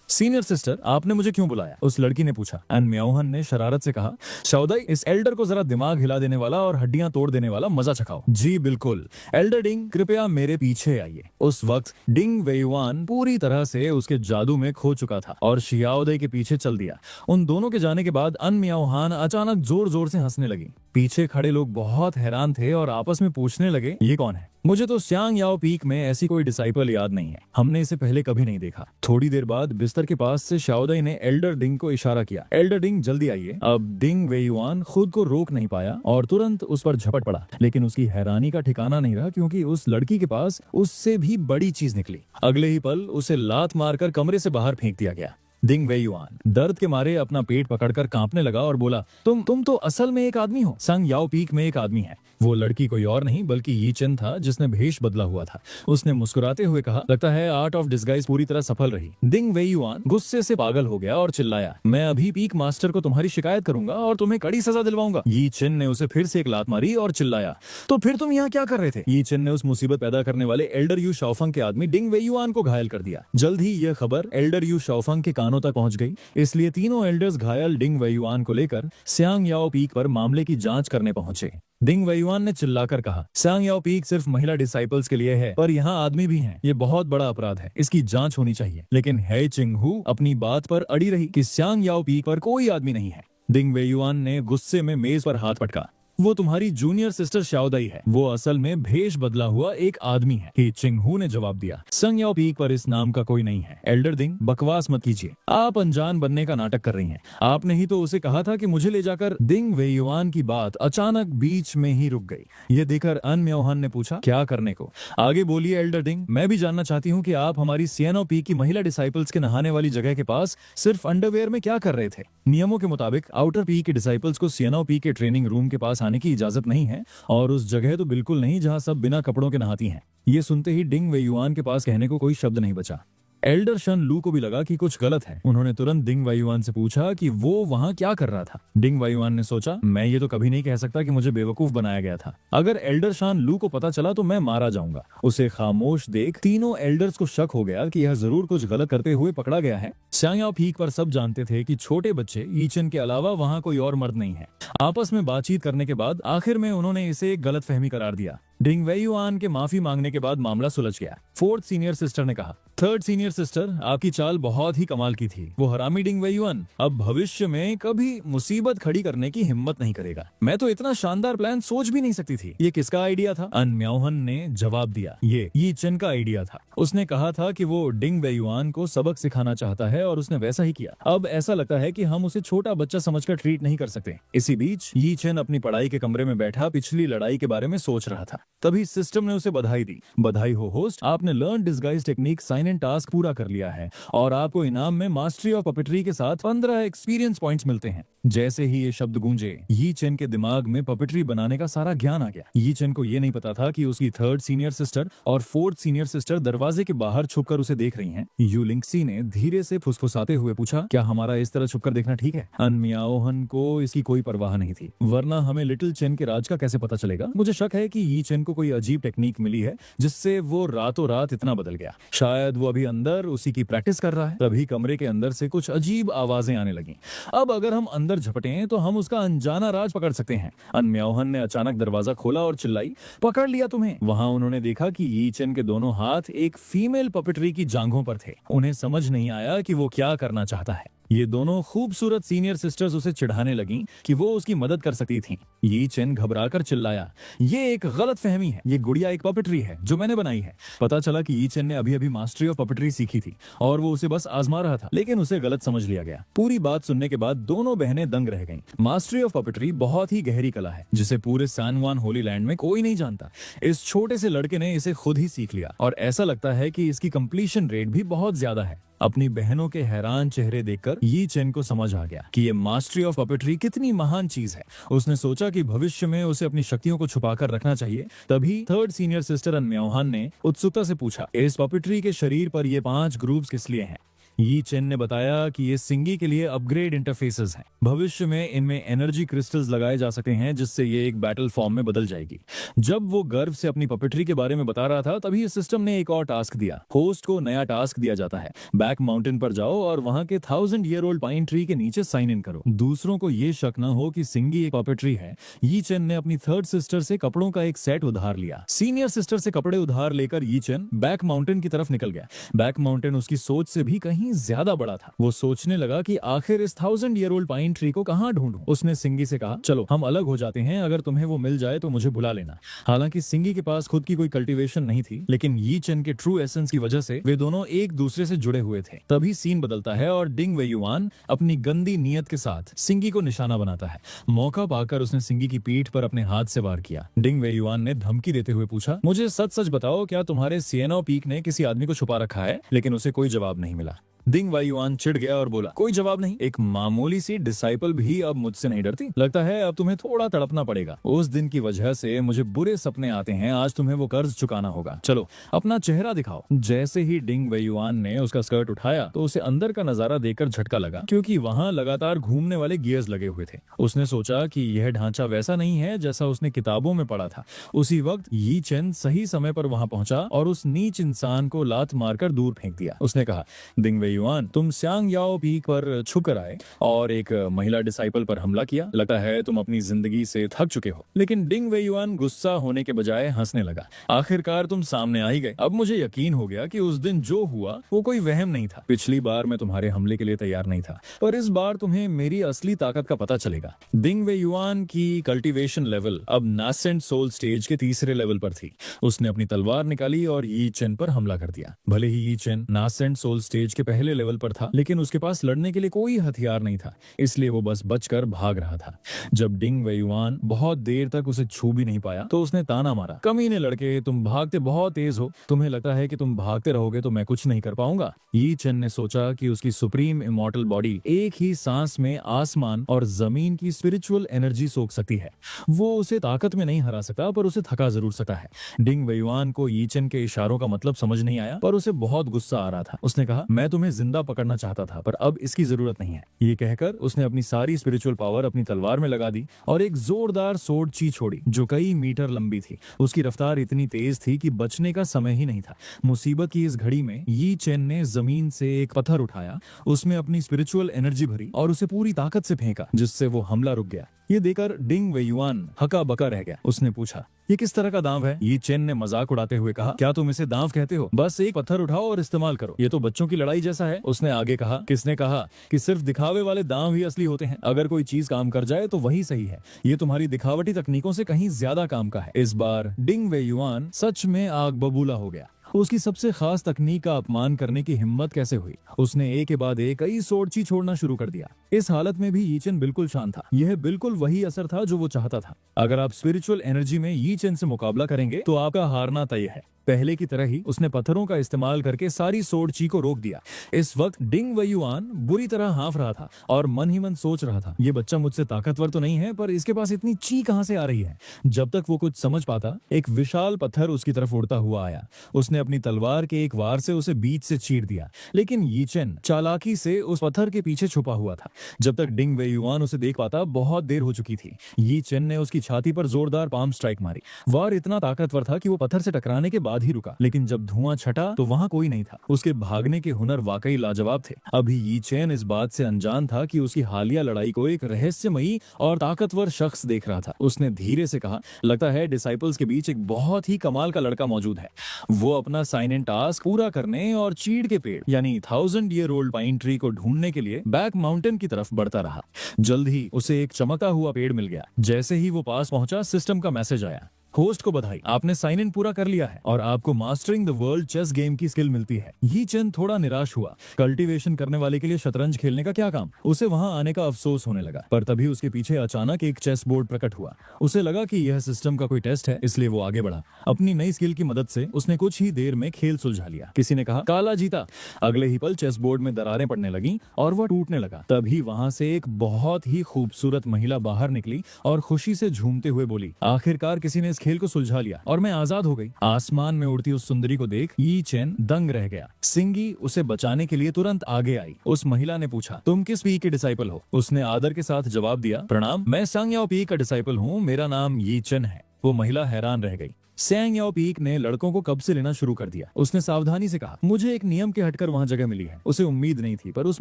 सीनियर सिस्टर, आपने मुझे क्यों बुलाया? उस लड़की ने पूछा। अन म्याओहान ने शरारत से कहा, शाओदाई, इस एल्डर को जरा दिमाग हिला देने वाला और हड्डियां तोड़ देने वाला मजा चखाओ। जी बिल्कुल, एल्डर डिंग कृपया मेरे पीछे आइए। उस वक्त डिंग वेयुआन पूरी तरह से उसके जादू में खो चुका था और शियाओदाई के पीछे चल दिया। उन दोनों के जाने के बाद अन म्याओहान अचानक जोर जोर से हंसने लगी। पीछे खड़े लोग बहुत हैरान थे और आपस में पूछने लगे, ये कौन है? मुझे तो स्यांग याओ पीक में ऐसी कोई डिसाइपल याद नहीं है, हमने इसे पहले कभी नहीं देखा। थोड़ी देर बाद बिस्तर के पास से शाओदाई ने एल्डर डिंग को इशारा किया, एल्डर डिंग जल्दी आइए। अब डिंग वेयुआन खुद को रोक नहीं पाया और तुरंत उस पर झपट पड़ा, लेकिन उसकी हैरानी का ठिकाना नहीं रहा क्योंकि उस लड़की के पास उससे भी बड़ी चीज निकली। अगले ही पल उसे लात मारकर कमरे से बाहर फेंक दिया गया। डिंग वेयुआन दर्द के मारे अपना पेट पकड़कर कांपने लगा और बोला, तुम तो असल में एक आदमी हो, सांग याओ पीक में एक आदमी है। वो लड़की कोई और नहीं बल्कि यी चेन था जिसने भेष बदला हुआ था। उसने मुस्कुराते हुए कहा, लगता है आर्ट ऑफ डिस्गाइज पूरी तरह सफल रही। डिंग वेयुआन गुस्से से पागल हो गया और चिल्लाया, मैं अभी पीक मास्टर को तुम्हारी शिकायत करूंगा और तुम्हें कड़ी सजा दिलवाऊंगा। यी चेन ने उसे फिर से एक लात मारी और चिल्लाया, तो फिर तुम यहाँ क्या कर रहे थे? यी चेन ने उस मुसीबत पैदा करने वाले एल्डर यू शाओफंग के आदमी डिंग वेयुआन को घायल कर दिया। जल्द ही यह खबर एल्डर यू शाओफंग के कानों तक पहुंच गई, इसलिए तीनों एल्डर्स घायल डिंग वेयुआन को लेकर स्यांग याओ पीक पर मामले की जांच करने पहुंचे। डिंग वेयुआन ने चिल्लाकर कहा, सांग याओ पीक सिर्फ महिला डिसाइपल्स के लिए है, पर यहाँ आदमी भी हैं। ये बहुत बड़ा अपराध है, इसकी जांच होनी चाहिए। लेकिन हे चिंग हू अपनी बात पर अड़ी रही कि सांग याओ पीक पर कोई आदमी नहीं है। डिंग वेयुआन ने गुस्से में मेज पर हाथ पटका, वो तुम्हारी जूनियर सिस्टर शाओदाई है, वो असल में भेष बदला हुआ एक आदमी है। ही चिंग हू ने जवाब दिया, संग याओ पीक पर इस नाम का कोई नहीं है। एल्डर डिंग बकवास मत कीजिए, आप अनजान बनने का नाटक कर रही हैं। आपने ही तो उसे कहा था कि मुझे ले जाकर। डिंग वेयुआन की बात अचानक बीच में ही रुक गई। ये देखकर अन म्याओहान ने पूछा, क्या करने को? आगे बोलिए एल्डर डिंग, मैं भी जानना चाहती हूँ कि आप हमारी सियानो पीक की महिला डिसाइपल्स के नहाने वाली जगह के पास सिर्फ अंडरवेयर में क्या कर रहे थे? नियमों के मुताबिक आउटर पीक के डिसाइपल्स को सियानो पीक के ट्रेनिंग रूम के पास आने की इजाजत नहीं है और उस जगह तो बिल्कुल नहीं जहां सब बिना कपड़ों के नहाती हैं। ये सुनते ही डिंग वेयुआन के पास कहने को कोई शब्द नहीं बचा। एल्डर शन लू को भी लगा कि कुछ गलत है। उन्होंने तुरंत डिंग वेयुआन से पूछा कि वो वहां क्या कर रहा था। डिंग वेयुआन ने सोचा, मैं ये तो कभी नहीं कह सकता कि मुझे बेवकूफ बनाया गया था। अगर एल्डर शान लू को पता चला तो मैं मारा जाऊंगा। उसे खामोश देख तीनों एल्डर्स को शक हो गया कि यह जरूर कुछ गलत करते हुए पकड़ा गया है। सांग याओ पीक पर सब जानते थे कि छोटे बच्चे यी चेन के अलावा वहाँ कोई और मर्द नहीं है। आपस में बातचीत करने के बाद आखिर में उन्होंने इसे एक गलतफहमी करार दिया। डिंग वेयुआन के माफी मांगने के बाद मामला सुलझ गया। फोर्थ सीनियर सिस्टर ने कहा, थर्ड सीनियर सिस्टर, आपकी चाल बहुत ही कमाल की थी। वो हरामी डिंग वेयुआन अब भविष्य में कभी मुसीबत खड़ी करने की हिम्मत नहीं करेगा। मैं तो इतना शानदार प्लान सोच भी नहीं सकती थी। ये किसका आइडिया था? अन म्याओहान ने जवाब दिया, ये यी चेन का आइडिया था। उसने कहा था कि वो डिंग वेयुआन को सबक सिखाना चाहता है और उसने वैसा ही किया। अब ऐसा लगता है कि हम उसे छोटा बच्चा समझकर ट्रीट नहीं कर सकते। इसी बीच यी चेन अपनी पढ़ाई के कमरे में बैठा पिछली लड़ाई के बारे में सोच रहा था। तभी सिस्टम ने उसे बधाई दी। बधाई हो होस्ट, आपने learn disguise technique sign in task पूरा कर लिया है और आपको इनाम में मास्टरी ऑफ पपेट्री के साथ 15 एक्सपीरियंस पॉइंट्स मिलते हैं। जैसे ही ये शब्द गूंजे, यी चेन के दिमाग में पपेट्री बनाने का सारा ज्ञान आ गया। यी चेन को ये नहीं पता था कि उसकी थर्ड सीनियर सिस्टर और फोर्थ सीनियर सिस्टर दरवाजे के बाहर छुपकर उसे देख रही हैं। यू लिंगसी ने धीरे से फुसफुसाते हुए पूछा, क्या हमारा इस तरह छुपकर देखना ठीक है? अनमियाओहन को इसकी कोई परवाह नहीं थी, वरना हमें लिटिल चेन के राज का कैसे पता चलेगा? मुझे शक है कि यी चेन को कोई अजीब टेक्निक मिली है जिससे वो रातों रात इतना बदल गया। शायद वो अभी अंदर उसी की प्रैक्टिस कर रहा है। तभी कमरे के अंदर से कुछ अजीब आवाजें आने लगी। अब अगर हम अंदर झपटें तो हम उसका अनजाना राज पकड़ सकते हैं। अनम्याओहन ने अचानक दरवाजा खोला और चिल्लाई, पकड़ लिया तुम्हें। वहां उन्होंने देखा कि यी चेन के दोनों हाथ एक फीमेल पपेट्री की जांघों पर थे। उन्हें समझ नहीं आया कि वो क्या करना चाहता है। ये दोनों खूबसूरत सीनियर सिस्टर्स उसे चिढ़ाने लगीं कि वो उसकी मदद कर सकती थीं। यी चेन घबराकर चिल्लाया, ये एक गलत फहमी है, ये गुड़िया एक पपेट्री है जो मैंने बनाई है। पता चला कि यी चेन ने अभी अभी मास्टरी ऑफ पपेट्री सीखी थी और वो उसे बस आजमा रहा था, लेकिन उसे गलत समझ लिया गया। पूरी बात सुनने के बाद दोनों बहनें दंग रह गईं। मास्टरी ऑफ पपेट्री बहुत ही गहरी कला है जिसे पूरे सैन जुआन होली लैंड में कोई नहीं जानता। इस छोटे से लड़के ने इसे खुद ही सीख लिया और ऐसा लगता है कि इसकी कंप्लीशन रेट भी बहुत ज्यादा है। अपनी बहनों के हैरान चेहरे देखकर यी चेन को समझ आ गया कि ये मास्टरी ऑफ पपेट्री कितनी महान चीज है। उसने सोचा कि भविष्य में उसे अपनी शक्तियों को छुपाकर रखना चाहिए। तभी थर्ड सीनियर सिस्टर अनम्याओहन ने उत्सुकता से पूछा, इस पपेट्री के शरीर पर ये 5 ग्रूव्स किस लिए हैं? यी चेन ने बताया कि ये सिंगी के लिए अपग्रेड इंटरफेसेस हैं। भविष्य में इनमें एनर्जी क्रिस्टल्स लगाए जा सकते हैं जिससे ये एक बैटल फॉर्म में बदल जाएगी। जब वो गर्व से अपनी पपेट्री के बारे में बता रहा था तभी सिस्टम ने एक और टास्क दिया। होस्ट को नया टास्क दिया जाता है, बैक माउंटेन पर जाओ और वहां के 1000 ईयर ओल्ड पाइन ट्री के नीचे साइन इन करो। दूसरों को ये शक न हो कि सिंगी एक पपेट्री है। यी चेन ने अपनी थर्ड सिस्टर से कपड़ों का एक सेट उधार लिया। सीनियर सिस्टर से कपड़े उधार लेकर यी चेन बैक माउंटेन की तरफ निकल गया। बैक माउंटेन उसकी सोच से भी कहीं ज्यादा बड़ा था। वो सोचने लगा कि आखिर इस 1000 ईयर ओल्ड पाइन ट्री को कहां ढूंढूं। उसने सिंगी से कहा, चलो हम अलग हो जाते हैं, अगर तुम्हें वो मिल जाए तो मुझे बुला लेना। हालांकि सिंगी के पास खुद की कोई कल्टीवेशन नहीं थी, लेकिन यी चेन के ट्रू एसेंस की वजह से वे दोनों एक दूसरे से जुड़े हुए थे। तभी सीन बदलता है और डिंग वेयुआन अपनी गंदी नीयत के साथ सिंगी को निशाना बनाता है। मौका पाकर उसने सिंगी की पीठ पर अपने हाथ से वार किया। डिंग वेयुआन ने धमकी देते हुए पूछा, मुझे सच सच बताओ, क्या तुम्हारे सिएनो पीक ने किसी आदमी को छुपा रखा है? लेकिन उसे कोई जवाब नहीं मिला। डिंग वेयुआन चिढ़ गया और बोला, कोई जवाब नहीं? एक मामूली सी डिसाइपल भी अब मुझसे नहीं डरती? लगता है अब तुम्हें थोड़ा तड़पना पड़ेगा। उस दिन की वजह से मुझे बुरे सपने आते हैं, आज तुम्हें वो कर्ज चुकाना होगा। चलो अपना चेहरा दिखाओ। जैसे ही डिंग वेयुआन ने उसका स्कर्ट उठाया तो उसे अंदर का नजारा देखकर झटका लगा, क्योंकि वहां लगातार घूमने वाले गियर्स लगे हुए थे। उसने सोचा कि यह ढांचा वैसा नहीं है जैसा उसने किताबों में पढ़ा था। उसी वक्त यी चेन सही समय पर वहां पहुंचा और उस नीच इंसान को लात मारकर दूर फेंक दिया। उसने कहा, डिंग वेयुआन, तुम स्यांग याओ पीक पर छुपकर आए और एक महिला डिसाइपल पर हमला किया। लगता है तुम अपनी जिंदगी से थक चुके हो। लेकिन डिंग वेयुआन गुस्सा होने के बजाय हंसने लगा। आखिरकार तुम सामने आ ही गए। अब मुझे यकीन हो गया कि उस दिन जो हुआ वो कोई वहम नहीं था। पिछली बार मैं तुम्हारे हमले के लिए तैयार नहीं था, पर इस बार तुम्हें मेरी असली ताकत का पता चलेगा। डिंग वेयुआन की कल्टीवेशन लेवल अब नासेंट सोल स्टेज के तीसरे लेवल पर थी। उसने अपनी तलवार निकाली और यी चेन पर हमला कर दिया। भले ही यी चेन नासेंट सोल स्टेज के पहले लेवल पर था, लेकिन उसके पास लड़ने के लिए कोई हथियार नहीं था, इसलिए वो बस बचकर भाग रहा था। जब डिंग वेयुआन बहुत देर तक उसे छू भी नहीं पाया तो उसने ताना मारा, कमीने लड़के, तुम भागते बहुत तेज हो। तुम्हें लगता है कि तुम भागते रहोगे तो मैं कुछ नहीं कर पाऊंगा। यी चेन ने सोचा कि उसकी सुप्रीम इमॉर्टल बॉडी एक ही सांस में आसमान और जमीन की स्पिरिचुअल एनर्जी सोख सकती है। वो उसे ताकत में नहीं हरा सकता, पर उसे थका जरूर सकता है। डिंग वेयुआन को यी चेन के इशारों का मतलब समझ नहीं आया, पर उसे बहुत गुस्सा आ रहा था। उसने कहा, मैं तुम्हें जिंदा पकड़ना चाहता था, पर अब इसकी जरूरत नहीं है। ये कहकर उसने अपनी सारी स्पिरिचुअल पावर अपनी तलवार में लगा दी और एक जोरदार सोर्ड ची छोड़ी जो कई मीटर लंबी थी। उसकी रफ्तार इतनी तेज थी कि बचने का समय ही नहीं था। मुसीबत की इस घड़ी में यी चेन ने जमीन से एक पत्थर उठाया, उसमें अपनी स्पिरिचुअल एनर्जी भरी और उसे पूरी ताकत से फेंका, जिससे वो हमला रुक गया। ये देखकर डिंग वेयुआन हका बका रह गया। उसने पूछा, ये किस तरह का दांव है? यी चेन ने मजाक उड़ाते हुए कहा, क्या तुम इसे दांव कहते हो? बस एक पत्थर उठाओ और इस्तेमाल करो, ये तो बच्चों की लड़ाई जैसा है। उसने आगे कहा, किसने कहा कि सिर्फ दिखावे वाले दांव ही असली होते हैं? अगर कोई चीज काम कर जाए तो वही सही है। ये तुम्हारी दिखावटी तकनीकों से कहीं ज्यादा काम का है। इस बार डिंग वेयुआन सच में आग बबूला हो गया। उसकी सबसे खास तकनीक का अपमान करने की हिम्मत कैसे हुई। उसने एक के बाद एक कई सोर्ची छोड़ना शुरू कर दिया। इस हालत में भी यी चेन बिल्कुल शांत था। यह बिल्कुल वही असर था जो वो चाहता था। अगर आप स्पिरिचुअल एनर्जी में यी चेन से मुकाबला करेंगे तो आपका हारना तय है। पहले की तरह ही उसने पत्थरों का इस्तेमाल करके सारी सोर्ड ची को रोक दिया। इस वक्त डिंग वेयुआन बुरी तरह हाँफ रहा था और मन ही मन सोच रहा था, ये बच्चा मुझसे ताकतवर तो नहीं है, पर इसके पास इतनी ची कहां से आ रही है। जब तक वो कुछ समझ पाता, एक विशाल पत्थर उसकी तरफ उड़ता हुआ आया। उसने अपनी तलवार के एक वार से उसे बीच से चीर दिया, लेकिन यी चेन चालाकी से उस पत्थर के पीछे छुपा हुआ था। जब तक डिंग वेयुआन उसे देख पाता, बहुत देर हो चुकी थी। यी चेन ने उसकी छाती पर जोरदार पाम स्ट्राइक मारी। वार इतना ताकतवर था कि वो पत्थर से टकराने के बाद ही रुका, लेकिन जब धुआं छटा तो वहां कोई नहीं था। उसके भागने के हुनर वाकई लाजवाब थे। अभी यी चेन इस बात से अनजान था कि उसकी हालिया लड़ाई को एक रहस्यमयी और ताकतवर शख्स देख रहा था। उसने धीरे से कहा, लगता है डिसाइपल्स के बीच एक बहुत ही कमाल का लड़का मौजूद है। वो अपना साइन इन टास्क पूरा करने और चीड़ के पेड़ यानी 1000 ईयर ओल्ड पाइन ट्री को ढूंढने के लिए बैक माउंटेन की तरफ बढ़ता रहा। जल्द ही उसे एक चमकता हुआ पेड़ मिल गया। जैसे ही वो पास पहुंचा, सिस्टम का मैसेज आया, होस्ट को बधाई, आपने साइन इन पूरा कर लिया है और आपको mastering the world chess game की स्किल मिलती है। यी चेन थोड़ा निराश हुआ। कल्टीवेशन करने वाले के लिए शतरंज खेलने का क्या काम। उसे वहां आने का अफसोस होने लगा, पर तभी उसके पीछे अचानक एक चेस बोर्ड प्रकट हुआ। उसे लगा कि यह सिस्टम का कोई टेस्ट है, इसलिए वो आगे बढ़ा। अपनी नई स्किल की मदद से उसने कुछ ही देर में खेल सुलझा लिया। किसी ने कहा, काला जीता। अगले ही पल चेस बोर्ड में दरारें पड़ने लगी और वह टूटने लगा। तभी वहां से एक बहुत ही खूबसूरत महिला बाहर निकली और खुशी से झूमते हुए बोली, आखिरकार किसी ने इस खेल को सुलझा लिया और मैं आजाद हो गई। आसमान में उड़ती उस सुंदरी को देख यी चेन दंग रह गया। सिंगी उसे बचाने के लिए तुरंत आगे आई। उस महिला ने पूछा, तुम किस पी के डिसाइपल हो। उसने आदर के साथ जवाब दिया, प्रणाम, मैं सांग याओ पी का डिसाइपल हूँ, मेरा नाम यी चेन है। वो महिला हैरान रह गई। सैंग याओ पीक ने लड़कों को कब से लेना शुरू कर दिया। उसने सावधानी से कहा, मुझे एक नियम के हटकर वहां जगह मिली है। उसे उम्मीद नहीं थी, पर उस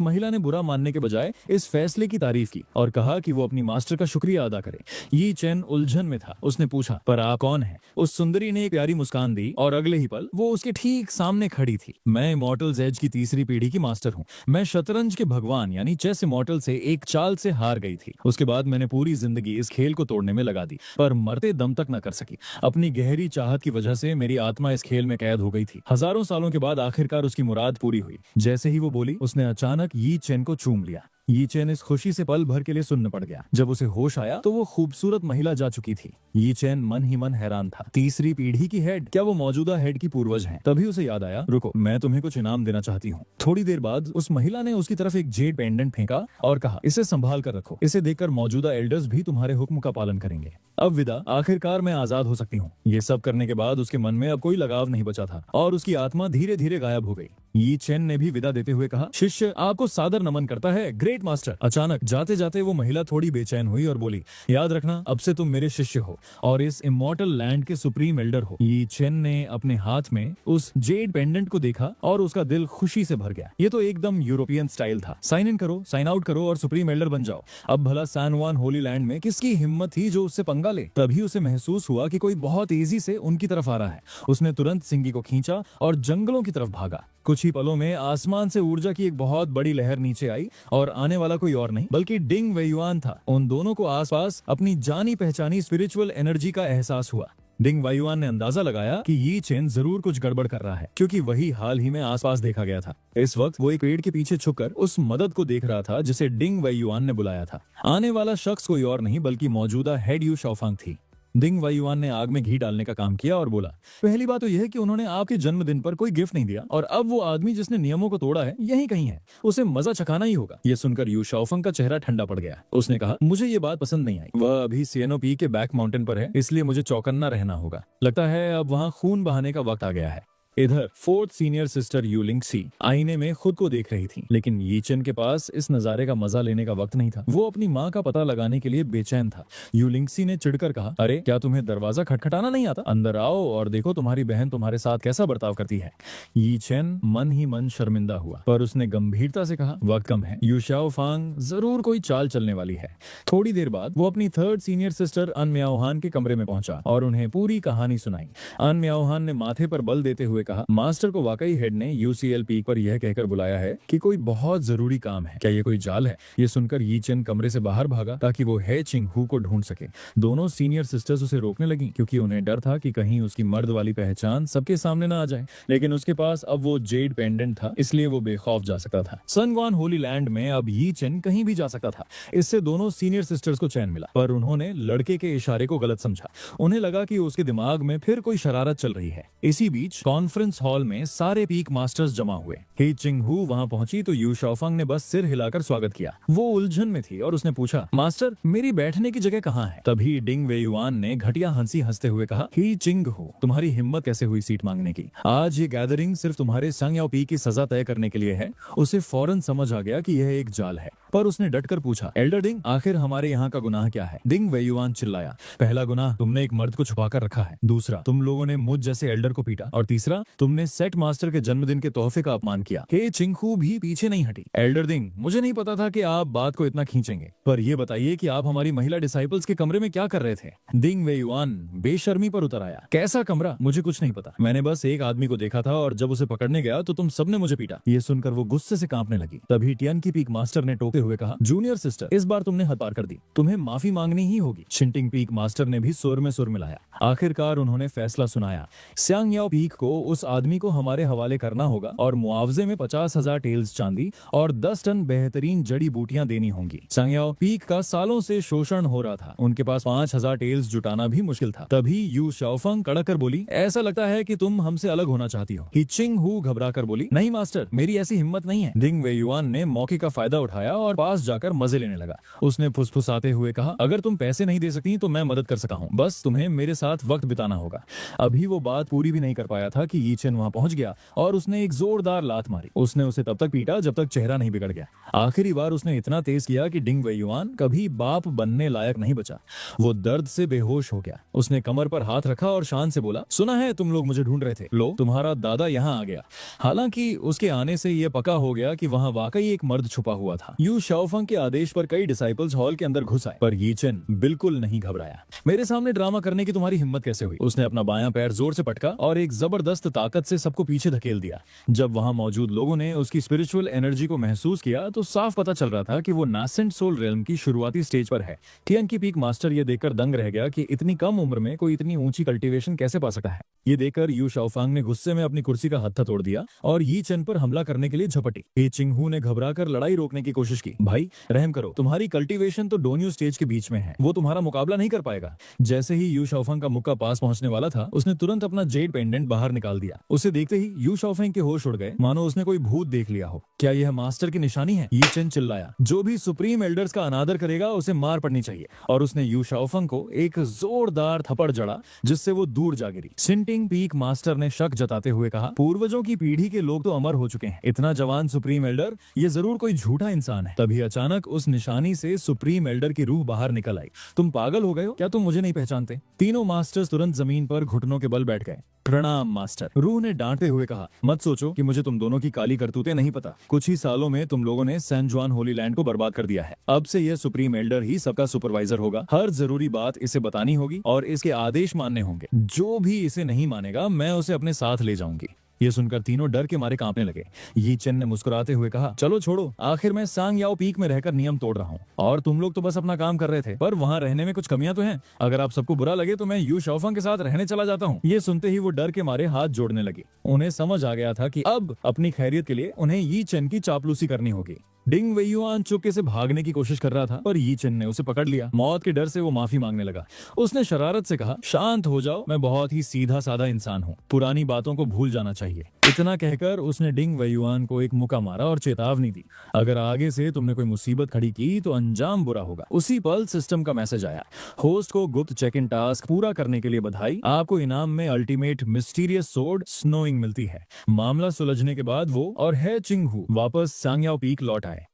महिला ने बुरा मानने के बजाय इस फैसले की तारीफ की और कहा कि वो अपनी मास्टर का शुक्रिया अदा करे। यी चेन उलझन में था। उसने पूछा, पर आप कौन है। उस सुंदरी ने एक प्यारी मुस्कान दी और अगले ही पल वो उसके ठीक सामने खड़ी थी। मैं इमॉर्टल्स एज की तीसरी पीढ़ी की मास्टर हूँ। मैं शतरंज के भगवान यानी चेस इमॉर्टल से एक चाल से हार गई थी। उसके बाद मैंने पूरी जिंदगी इस खेल को तोड़ने में लगा दी, पर मरते दम तक न कर सकी। अपनी गहरी चाहत की वजह से मेरी आत्मा इस खेल में कैद हो गई थी। हजारों सालों के बाद आखिरकार उसकी मुराद पूरी हुई। जैसे ही वो बोली, उसने अचानक यी चेन को चूम लिया। यी चेन इस खुशी से पल भर के लिए सुन्न पड़ गया। जब उसे होश आया तो वो खूबसूरत महिला जा चुकी थी। यी चेन मन ही मन हैरान था। तीसरी पीढ़ी की हेड, क्या वो मौजूदा हेड की पूर्वज हैं? तभी उसे याद आया, रुको, मैं तुम्हें कुछ इनाम देना चाहती हूँ। थोड़ी देर बाद उस महिला ने उसकी तरफ एक जेड पेंडेंट फेंका और कहा, इसे संभाल कर रखो। इसे देखकर मौजूदा एल्डर्स भी तुम्हारे हुक्म का पालन करेंगे। अब विदा, आखिरकार मैं आजाद हो सकती हूँ। ये सब करने के बाद उसके मन में अब कोई लगाव नहीं बचा था और उसकी आत्मा धीरे धीरे गायब हो गई। यी चेन ने भी विदा देते हुए कहा, शिष्य आपको सादर नमन करता है, ग्रेट मास्टर। अचानक जाते जाते वो महिला थोड़ी बेचैन हुई और बोली, याद रखना, अब से तुम मेरे शिष्य हो और इस इमॉर्टल लैंड के सुप्रीम एल्डर हो। यी चेन ने अपने हाथ में उस जेड पेंडेंट को देखा और उसका दिल खुशी से भर गया। ये तो एकदम यूरोपियन स्टाइल था। साइन इन करो, साइन आउट करो और सुप्रीम एल्डर बन जाओ। अब भला सैन जुआन होली लैंड में किसकी हिम्मत थी जो उससे पंगा ले। तभी उसे महसूस हुआ कि कोई बहुत तेजी से उनकी तरफ आ रहा है। उसने तुरंत सिंगी को खींचा और जंगलों की तरफ भागा। कुछ ही पलों में आसमान से ऊर्जा की एक बहुत बड़ी लहर नीचे आई और आने वाला कोई और नहीं बल्कि डिंग वेयुआन था। उन दोनों को आसपास अपनी जानी पहचानी स्पिरिचुअल एनर्जी का एहसास हुआ। डिंग वेयुआन ने अंदाजा लगाया कि यी चेन जरूर कुछ गड़बड़ कर रहा है, क्योंकि वही हाल ही में आसपास देखा गया था। इस वक्त वो एक पेड़ के पीछे छुपकर उस मदद को देख रहा था जिसे डिंग वेयुआन ने बुलाया था। आने वाला शख्स कोई और नहीं बल्कि मौजूदा हेड यू शाओफांग थी। डिंग वेयुआन ने आग में घी डालने का काम किया और बोला, पहली बात तो यह है कि उन्होंने आपके जन्मदिन पर कोई गिफ्ट नहीं दिया और अब वो आदमी जिसने नियमों को तोड़ा है यहीं कहीं है। उसे मजा चखाना ही होगा। ये सुनकर यू शाओफंग का चेहरा ठंडा पड़ गया। उसने कहा, मुझे ये बात पसंद नहीं आई। वह अभी सीएनओपी के बैक माउंटेन पर है, इसलिए मुझे चौकन्ना रहना होगा। लगता है अब वहाँ खून बहाने का वक्त आ गया है। इधर फोर्थ सीनियर सिस्टर यूलिंगसी आईने में खुद को देख रही थी, लेकिन यी चेन के पास इस नजारे का मजा लेने का वक्त नहीं था। वो अपनी माँ का पता लगाने के लिए बेचैन था। यूलिंगसी ने चिढ़कर कहा, अरे क्या तुम्हें दरवाजा खटखटाना नहीं आता? अंदर आओ और देखो तुम्हारी बहन तुम्हारे साथ कैसा बर्ताव करती है। यी चेन मन ही मन शर्मिंदा हुआ, पर उसने गंभीरता से कहा, वक्त कम है, यू शाओफांग जरूर कोई चाल चलने वाली है। थोड़ी देर बाद वो अपनी थर्ड सीनियर सिस्टर अन म्याओहान के कमरे में पहुंचा और उन्हें पूरी कहानी सुनाई। अन म्याओहान ने माथे पर बल देते हुए कहा, मास्टर को वाकई हेड ने यूसीएल पीक पर यह कहकर बुलाया है कि कोई बहुत जरूरी काम है। क्या ये कोई जाल है? ये सुनकर यी चेन कमरे से बाहर भागा ताकि वो हे चिंग हू को ढूंढ सके। दोनों सीनियर सिस्टर्स उसे रोकने लगी क्योंकि उन्हें डर था कि कहीं उसकी मर्द वाली पहचान सबके सामने ना आ जाए, लेकिन उसके पास अब वो जेड पेंडेंट था, इसलिए वो बेखौफ जा सकता था। सनग्वान होली लैंड में अब यी चेन कहीं भी जा सकता था। इससे दोनों सीनियर सिस्टर्स को चैन मिला, पर उन्होंने लड़के के इशारे को गलत समझा। उन्हें लगा कि उसके दिमाग में फिर कोई शरारत चल रही है। इसी बीच कॉन्फ्रेंस हॉल में सारे पीक मास्टर्स जमा हुए। हे चिंग हू वहां पहुंची तो यू शाओफंग ने बस सिर हिलाकर स्वागत किया। वो उलझन में थी और उसने पूछा, मास्टर मेरी बैठने की जगह कहाँ है? तभी डिंग वेयुआन ने घटिया हंसी हंसते हुए कहा, ही चिंग हू, तुम्हारी हिम्मत कैसे हुई सीट मांगने की? आज ये गैदरिंग सिर्फ तुम्हारे संग याओ पी की सजा तय करने के लिए है। उसे फौरन समझ आ गया कि यह एक जाल है, पर उसने डटकर पूछा, एल्डर डिंग, आखिर हमारे यहाँ का गुनाह क्या है? डिंग वेयुआन चिल्लाया, पहला गुनाह, तुमने एक मर्द को छुपा कर रखा है। दूसरा, तुम लोगों ने मुझ जैसे एल्डर को पीटा। और तीसरा, तुमने सेट मास्टर के जन्मदिन के तोहफे का अपमान किया। हे चिंग हू भी पीछे नहीं हटी। एल्डर डिंग, मुझे नहीं पता था कि आप बात को इतना खींचेंगे, पर यह बताइए कि आप हमारी महिला डिसाइपल्स के कमरे में क्या कर रहे थे? डिंग वेयुआन बेशर्मी पर उतर आया, कैसा कमरा? मुझे कुछ नहीं पता। मैंने बस एक आदमी को देखा था और जब उसे पकड़ने गया तो तुम सबने मुझे पीटा। ये सुनकर वो गुस्से से कांपने लगी। तभी टियन की पीक मास्टर ने टोकते हुए कहा, जूनियर सिस्टर, इस बार तुमने हद पार कर दी, तुम्हें माफी मांगनी ही होगी। शिंटिंग पीक मास्टर ने भी सुर में सुर मिलाया। आखिरकार उन्होंने फैसला सुनाया, स्यांग याओ पीक को उस आदमी को हमारे हवाले करना होगा और मुआवजे में 50,000 टेल्स चांदी और 10 टन बेहतरीन जड़ी बूटियां देनी होंगी। सांग याओ पीक का सालों से शोषण हो रहा था, उनके पास 5,000 टेल्स जुटाना भी मुश्किल था। तभी यू शाओफंग कड़क कर बोली, ऐसा लगता है कि तुम हमसे अलग होना चाहती हो। ही चिंग हू घबरा कर बोली, नहीं मास्टर, मेरी ऐसी हिम्मत नहीं है। डिंग वेयुआन ने मौके का फायदा उठाया और पास जाकर मजे लेने लगा। उसने फुसफुसाते हुए कहा, अगर तुम पैसे नहीं दे सकती तो मैं मदद कर सकता हूँ, बस तुम्हें मेरे साथ वक्त बिताना होगा। अभी वो बात पूरी भी नहीं कर पाया था कि यी चेन वहां पहुंच गया और उसने एक जोरदार लात मारी। उसने उसे तब तक पीटा जब तक चेहरा नहीं बिगड़ गया। आखिरी बार उसने इतना तेज किया कि डिंग वेयुआन कभी बाप बनने लायक नहीं बचा। वो दर्द से बेहोश हो गया। उसने कमर पर हाथ रखा और शान से बोला, सुना है तुम लोग मुझे ढूंढ रहे थे, लो तुम्हारा दादा यहाँ आ गया। हालांकि उसके आने से यह पक्का हो गया कि वहां वाकई एक मर्द छुपा हुआ था। यू शाओफंग के आदेश पर कई डिसाइपल्स हॉल के अंदर घुस आए, पर यी चेन बिल्कुल नहीं घबराया। मेरे सामने ड्रामा करने की तुम्हारी हिम्मत कैसे हुई? उसने अपना बायां पैर जोर से पटका और एक जबरदस्त ताकत से सबको पीछे धकेल दिया। जब वहां मौजूद लोगों ने उसकी स्पिरिचुअल एनर्जी को महसूस किया तो साफ पता चल रहा था कि वो नासेंट सोल रेल्म की शुरुआती स्टेज पर है। टियन की पीक मास्टर ये देखकर दंग रह गया कि इतनी कम उम्र में कोई इतनी ऊंची कल्टीवेशन कैसे पा सकता है। ये देखकर यू शाओफंग ने गुस्से में अपनी कुर्सी का हत्था तोड़ दिया और यी चेन पर हमला करने के लिए झपटी। हे चिंग हू ने घबराकर लड़ाई रोकने की कोशिश की, भाई रहम करो, तुम्हारी कल्टीवेशन तो डोन्यू स्टेज के बीच में है, वो तुम्हारा मुकाबला नहीं कर पाएगा। जैसे ही यू शाओफंग का मुक्का पास पहुंचने वाला था, उसने तुरंत अपना जेड पेंडेंट बाहर निकाल दिया। उसे देखते ही यू शाओफंग के होश उड़ गए, मानो उसने कोई भूत देख लिया हो। क्या यह मास्टर की निशानी है? यी चेन चिल्लाया, जो भी सुप्रीम एल्डर्स का अनादर करेगा उसे मार पड़नी चाहिए। और उसने यू शाओफंग को एक जोरदार थप्पड़ जड़ा जिससे वो दूर जा गिरी। शिंटिंग पीक मास्टर ने शक जताते हुए कहा, पूर्वजों की पीढ़ी के लोग तो अमर हो चुके हैं, इतना जवान सुप्रीम एल्डर, ये जरूर कोई झूठा इंसान है। तभी अचानक उस निशानी से सुप्रीम एल्डर की रूह बाहर निकल आई। तुम पागल हो गए हो क्या? तुम मुझे नहीं पहचानते? तीनों मास्टर्स तुरंत जमीन पर घुटनों के बल बैठ गए। प्रणाम मास्टर, रूह ने डांटते हुए कहा, मत सोचो कि मुझे तुम दोनों की काली करतूतें नहीं पता। कुछ ही सालों में तुम लोगों ने सैन जुआन होली लैंड को बर्बाद कर दिया है। अब से यह सुप्रीम एल्डर ही सबका सुपरवाइजर होगा। हर जरूरी बात इसे बतानी होगी और इसके आदेश मानने होंगे। जो भी इसे नहीं मानेगा मैं उसे अपने साथ ले जाऊंगी। ये सुनकर तीनों डर के मारे कांपने लगे। यी चेन ने मुस्कुराते हुए कहा, चलो छोड़ो, आखिर मैं सांग याओ पीक में रहकर नियम तोड़ रहा हूँ और तुम लोग तो बस अपना काम कर रहे थे, पर वहाँ रहने में कुछ कमियां तो हैं। अगर आप सबको बुरा लगे तो मैं यू शाओफंग के साथ रहने चला जाता हूँ। ये सुनते ही वो डर के मारे हाथ जोड़ने लगे। उन्हें समझ आ गया था कि अब अपनी खैरियत के लिए उन्हें यी चेन की चापलूसी करनी होगी। डिंग वेयुआन चुपके से भागने की कोशिश कर रहा था, पर यी चेन ने उसे पकड़ लिया। मौत के डर से वो माफी मांगने लगा। उसने शरारत से कहा, शांत हो जाओ, मैं बहुत ही सीधा साधा इंसान हूँ, पुरानी बातों को भूल जाना चाहिए। इतना कहकर उसने डिंग वेयुआन को एक मुक्का मारा और चेतावनी दी, अगर आगे से तुमने कोई मुसीबत खड़ी की तो अंजाम बुरा होगा। उसी पल सिस्टम का मैसेज आया, होस्ट को गुप्त चेक इन टास्क पूरा करने के लिए बधाई, आपको इनाम में अल्टीमेट मिस्टीरियस सोर्ड स्नोइंग मिलती है। मामला सुलझने के बाद वो और हे चिंग हू वापस सांग याओ पीक लौट आए।